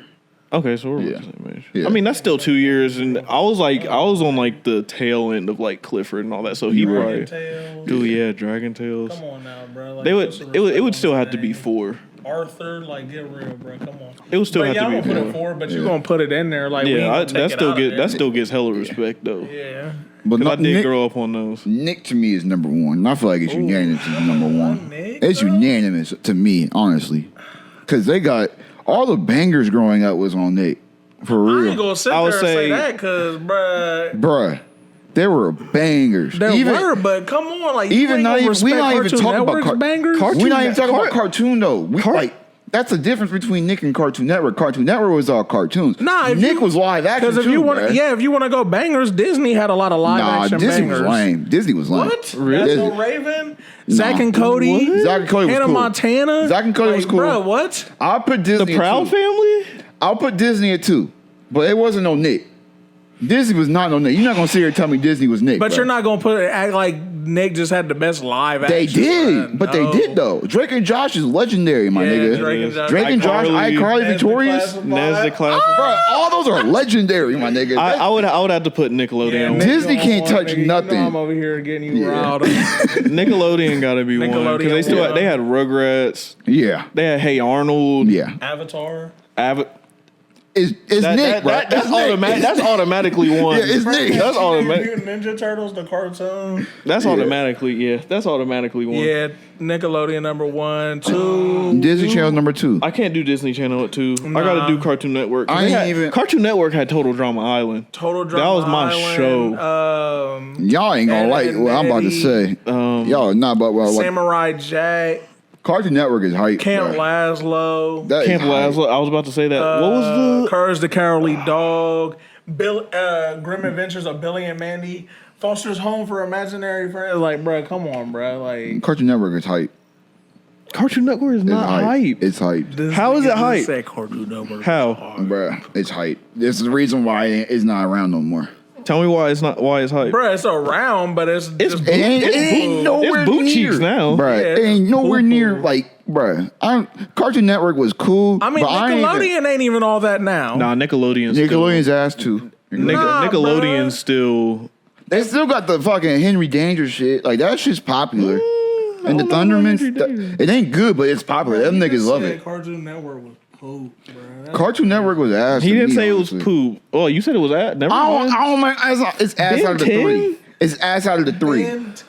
okay, so we're Yeah. about the same age. Yeah. I mean, that's still 2 years, and I was on like the tail end of like Clifford and all that. So he Dragon probably, Tales. dude, yeah, Dragon Tales. Come on now, bro. Like, They put would some it respect would still on have his to be name. 4. Arthur, like get real, bro. Come on. It would still But have yeah, I'm to gonna be put it 4. 4, but you're gonna put it in there. Like we ain't Yeah, gonna take that it out of there. still gets hella respect though. Yeah. But 'Cause I no, did Nick, grow up on those. Nick to me is number 1. And I feel like it's unanimous to number 1. Nick, It's bro? unanimous to me, honestly, because they got all the bangers growing up was on Nick. For I real, ain't gonna sit I there would and say say- that because, bruh, bruh. There were bangers. there were, but come on, like you even ain't not gonna even we respect not even Cartoon talking about Network's bangers. We're not even talking about cartoon though. Like that's the difference between Nick and Cartoon Network. Cartoon Network was all cartoons. Nah, if Nick you- was live action Because if too, you want, bruh. if you want to go bangers, Disney had a lot of live Nah, action Disney bangers. was lame. Disney was lame. What? Really? That's so Raven, Zach and Cody, Zach and Cody was Hannah cool. Montana. Zach and Cody was cool. Bro, what? I'll put Disney. The at Proud 2. Family? I'll put Disney at 2, but it wasn't no Nick. Disney was not no Nick. You're not gonna sit here and tell me Disney was Nick. But bro. you're not gonna act like Nick just had the best live action. They did, run. but they No. did though. Drake and Josh is legendary, my Yeah, nigga. Drake and Josh. Drake and Josh, iCarly, iCarly, Nesbitt Victorious. Classified. Nesbitt Classified. Bro, all those are legendary, my nigga. I would have to put Nickelodeon. Yeah, on. Nick, Disney go can't on, touch nigga. You nothing. know I'm over here getting you Yeah. riled up. Nickelodeon got to be one Nickelodeon because won. they had Rugrats. Yeah, They had Hey Arnold. yeah. Avatar. It's Nick, bro. That's It's Nick. That's automatically one. Yeah, it's Nick. That's automatic. Ninja Turtles, the cartoon. That's automatically That's automatically one. Yeah, Nickelodeon number 1, 2. Disney Channel number 2. I can't do Disney Channel at 2. I got to do Cartoon Network. 'Cause I they ain't had- even- Cartoon Network had Total Drama Island. Total Drama That was my Island, show. Y'all ain't gonna Ed, like Ed, what I'm about to Eddie. say. Y'all not about what like. Samurai Jack, Cartoon Network is hype. Camp bro. Laszlo, That is Camp hype. Lazlo. I was about to say that. What was the? Courage the Cowardly Dog, Grim Adventures of Billy and Mandy, Foster's Home for Imaginary Friends. Like, bro, come on, bro. Like, Cartoon Network is hype. Cartoon Network is It's not hype. It's hype. this How is nigga it hype? just said Cartoon Network. How? Bruh, it's hype. This is the reason why it's not around no more. Tell me why it's not. Why it's hype? Bro, it's around, but it's It's just It ain't nowhere It's boot near. cheeks now. Bruh, Yeah, it ain't nowhere boo-boo. near, like, bruh. Cartoon Network was cool, I mean, but I ain't even, Nickelodeon ain't even all that now. Nah, Nickelodeon's Nickelodeon's ass, too. Nah, Nickelodeon's bruh. still. They still got the fucking Henry Danger shit. Like, that shit's popular. And the don't know about Thundermans, Henry Danger. it ain't good, but it's popular. Them You niggas just love said it. Cartoon Network was poop, bro. Cartoon Network was ass. He to didn't me, say it was honestly. poop. Oh, you said it was at. Never mind. I don't mind. It's ass Ben out of the 10? 3. It's ass out of the 3.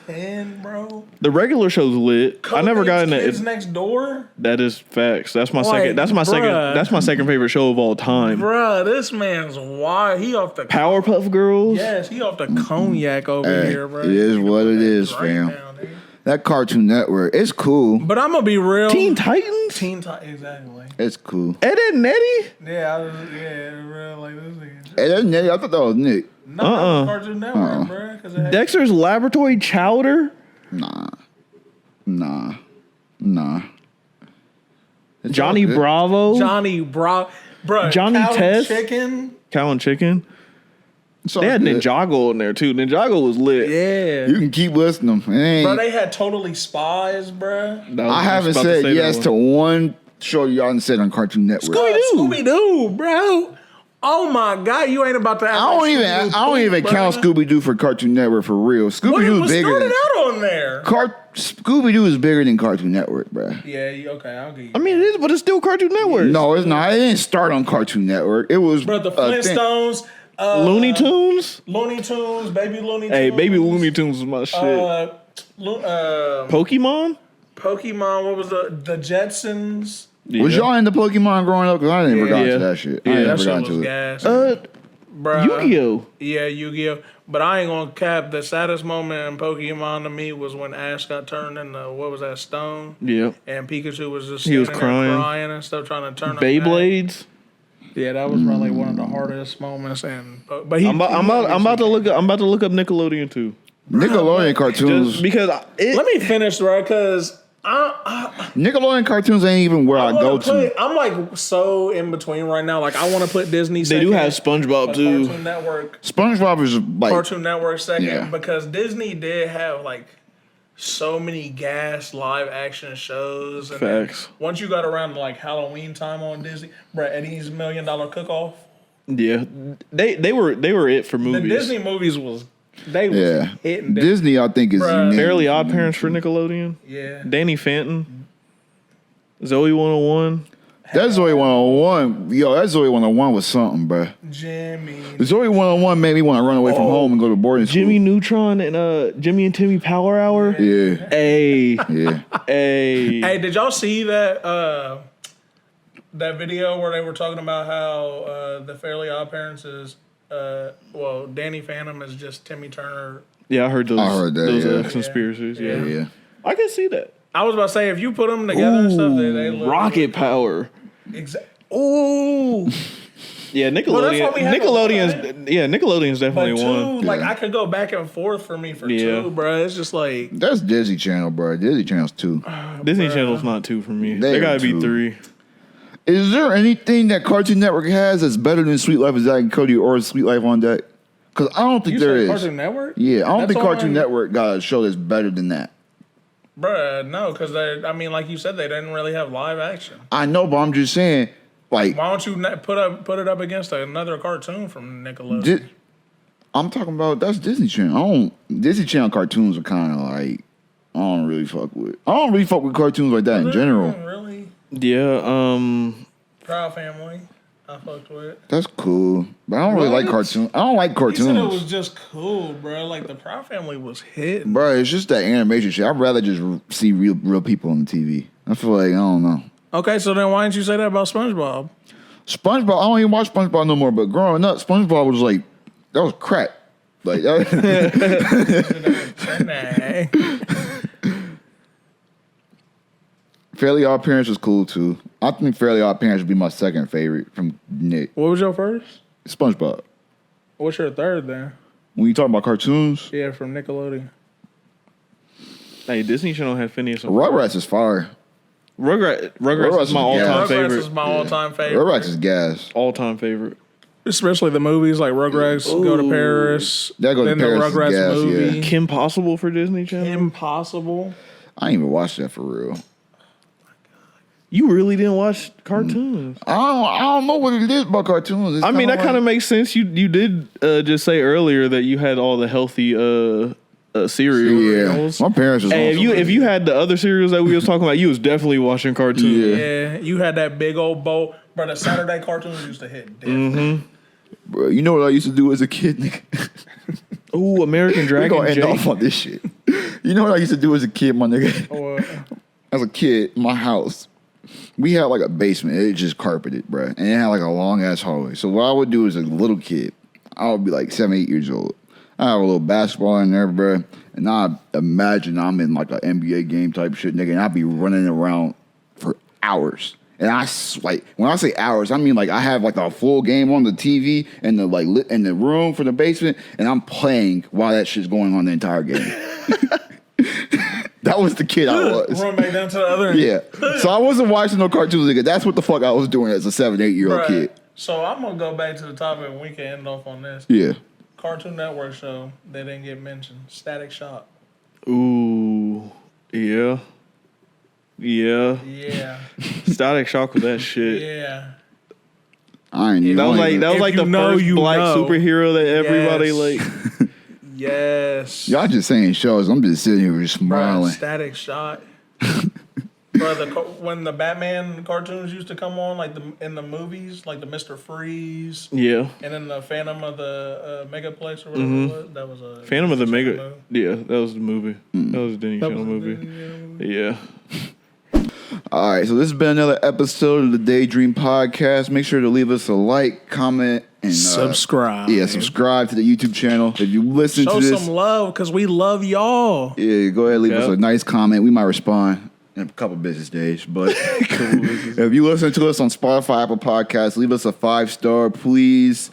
10, bro. The regular show's lit. I never got in Kids that. Next Door. That is facts. That's my Like, second. That's my second. bruh. That's my second favorite show of all time. Bruh, this man's wild. He off the Powerpuff Girls. Yes, he off the cognac over here, bro. It is what it is, Right fam. now, nigga. That Cartoon Network, it's cool. But I'm gonna be real. Teen Titans? Exactly. It's cool. Ed, Edd n Eddy? Yeah, real like this nigga. Hey, that's Nick. I thought that was Nick. No, that was Cartoon Network, bro. 'Cause it had Dexter's Laboratory Chowder? Nah. It's Johnny all good. Bravo? Johnny Bro, bro. Johnny Cow Test? Chicken. Cow and Chicken? It's all They had good. Ninjago in there too. Ninjago was lit. Yeah. You can keep listening. It ain't- Bro, they had Totally Spies, bro. I haven't said yes to one show y'all done said on Cartoon Network. Scooby Doo, bro. Oh my God, you ain't about to. Act I like don't even count Scooby Doo for Cartoon Network for real. Scooby Well, it Doo was is bigger started than out on there. Scooby Doo is bigger than Cartoon Network, bro. Yeah, okay, I'll give you. I mean, it is, but it's still Cartoon Network. No, it's not. It didn't start on Cartoon Network. It was Bro, the a thing. Flintstones, Looney Tunes? Baby Looney Tunes. Hey, Baby Looney Tunes is my shit. Pokemon? Pokemon. What was the Jetsons? Was y'all into Pokemon growing up? Because I never got Yeah. into that shit. Yeah, I That never shit got was into it. gas. Bruh. Yu-Gi-Oh! Yeah, Yu-Gi-Oh. But I ain't gonna cap. The saddest moment in Pokemon to me was when Ash got turned into, what was that, stone? Yeah. And Pikachu was just He was standing there crying. crying and stuff, trying to turn him back. Beyblades? Yeah, that was probably one of the hardest moments. And but he, I'm about to look up Nickelodeon too. Nickelodeon cartoons. Just because Let me finish, bro, because Nickelodeon cartoons ain't even where I go to. I'm like so in between right now. Like I want to put Disney. they do have SpongeBob but too. Cartoon Network. SpongeBob is like Cartoon Network second Yeah. because Disney did have like so many gas live action shows. And then Facts. once you got around to like Halloween time on Disney, bro, Eddie's $1 Million Cook Off. Yeah, they were it for The movies. Disney movies was hitting. Disney. I think is Bruh. unique. Fairly Odd Parents for Nickelodeon. Yeah. Danny Phantom. Zoe 101. That Zoe 101, yo, that Zoe 101 was something, bro. Jimmy. Zoe 101 made me want to run away from home and go to boarding school. Jimmy Neutron and Jimmy and Timmy Power Hour. Yeah, Hey, yeah. hey. Hey, did y'all see that that video where they were talking about how the Fairly Odd Parents is Danny Phantom is just Timmy Turner. Yeah, I heard those. I heard that, those yeah. conspiracies. Yeah. Yeah. I can see that. I was about to say if you put them together and stuff, they look Rocket Power. Ooh. Yeah, Well, that's why we have Nickelodeon's But definitely two, one. like Yeah. I could go back and forth for me for Yeah. two, bro. It's just like That's Disney Channel, bro. Disney Channel's 2. Disney Channel's not two for me. They They are gotta be two. 3. Is there anything that Cartoon Network has that's better than Sweet Life of Zack and Cody or Sweet Life on Deck? Because I don't think you there said is. Cartoon Network. Yeah, I don't That's think Cartoon on- Network got a show that's better than that. Bruh, no, because I mean, like you said, they didn't really have live action. I know, but I'm just saying, like, Why don't you put it up against another cartoon from Nickelodeon? I'm talking about that's Disney Channel. Disney Channel cartoons are kind of like I don't really fuck with cartoons like that in general. Really? Yeah. Proud Family. I fucked with. That's cool, but I don't really like What? cartoons. I don't like You said it was cartoons, just cool, bro. Like the Proud Family was hitting. bro. It's just that animation shit. I'd rather just see real people on the TV. I feel like I don't know. Okay, so then why didn't you say that about SpongeBob? SpongeBob. I don't even watch SpongeBob no more. But growing up, SpongeBob was like that was crack. Like that. Fairly Odd Parents was cool too. I think Fairly Odd Parents would be my second favorite from Nick. What was your first? SpongeBob. What's your third then? When you talk about cartoons, Yeah, from Nickelodeon. Hey, Disney Channel had Phineas and Rugrats is fire. Rugrats is my is all-time gas. Rugrats favorite. is my all-time favorite. Rugrats is gas. All-time favorite. Especially the movies like Rugrats Go to Paris. That Go to then Paris the is Rugrats gas, movie. yeah. Kim Possible for Disney Channel. Impossible. I ain't even watched that for real. You really didn't watch cartoons. I don't know what it is about cartoons. It's I mean, kinda that kind of like- makes sense. You did just say earlier that you had all the healthy cereal. yeah. My parents was Hey, on if you had the other cereals that we was talking about, you was definitely watching cartoons. Yeah. Yeah, you had that big old bowl. Bro, the Saturday cartoons used to hit different. Bro, you know what I used to do as a kid, nigga? Ooh, American We Dragon gonna end Jake. off on this shit. You know what I used to do as a kid, my nigga? Or, As a kid, my house, we had like a basement. It just carpeted, bro. And it had like a long ass hallway. So what I would do as a little kid, I would be like 7, 8 years old. I have a little basketball in there, bro. And I imagine I'm in like an NBA game type shit, nigga, and I be running around for hours. And like when I say hours, I mean like I have like a full game on the TV and the like in the room for the basement, and I'm playing while that shit's going on the entire game. That was the kid I was. Run back down to the other end. Yeah. So I wasn't watching no cartoons, nigga. That's what the fuck I was doing as a 7, 8-year-old kid. So I'm gonna go back to the topic and we can end off on this. Yeah. Cartoon Network show that didn't get mentioned. Static Shock. Ooh. Yeah. Yeah. Static Shock with that shit. Yeah. I ain't even. That was like the first black superhero that everybody like. Yes. Y'all just saying shows. I'm just sitting here just smiling. Bruh, Static Shock. When the Batman cartoons used to come on, like in the movies, like the Mr. Freeze. Yeah. And then the Phantom of the Megaplex or whatever it was. That was a Phantom of the Mega. Yeah, that was the movie. That was a Disney Channel movie. Yeah. All right, so this has been another episode of the Daydream Podcast. Make sure to leave us a like, comment, and subscribe. Yeah, subscribe to the YouTube channel. If you listen to this, show some love because we love y'all. Yeah, go ahead and leave us a nice comment. We might respond in a couple business days. But if you listen to us on Spotify, Apple Podcasts, leave us a 5-star, please.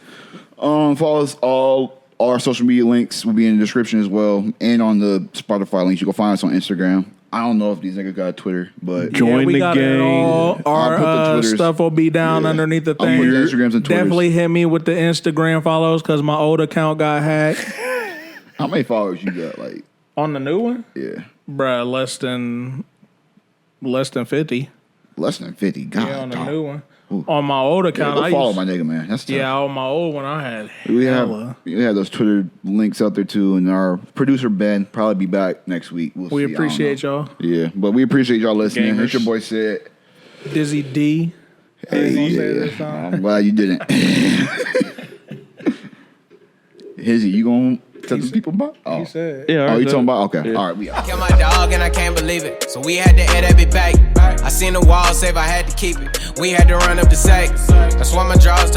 Follow us all our social media links will be in the description as well, and on the Spotify links. You can find us on Instagram. I don't know if these niggas got Twitter, but join the gang. Our stuff will be down underneath the thing. I'll put the Instagrams and Twitters. Definitely hit me with the Instagram follows because my old account got hacked. How many followers you got? Like on the new one? Yeah, bruh, less than 50. Less than 50. God, yeah, on the new one. Ooh. On my old account, I follow my nigga, man. That's tough. Yeah, on my old one, I had we have those Twitter links out there too, and our producer Ben probably be back next week. We appreciate y'all. Yeah, but we appreciate y'all listening. It's your boy Sid. Dizzy D. Hey, I'm glad you didn't. Hizzy, you gonna tell the people about? Oh, he said. Yeah. Oh, you talking about? Okay, all right. We out. I killed my dog and I can't believe it, so we had to air that bit back. I seen the wall save, I had to keep it. We had to run up the sack. That's why my drawers.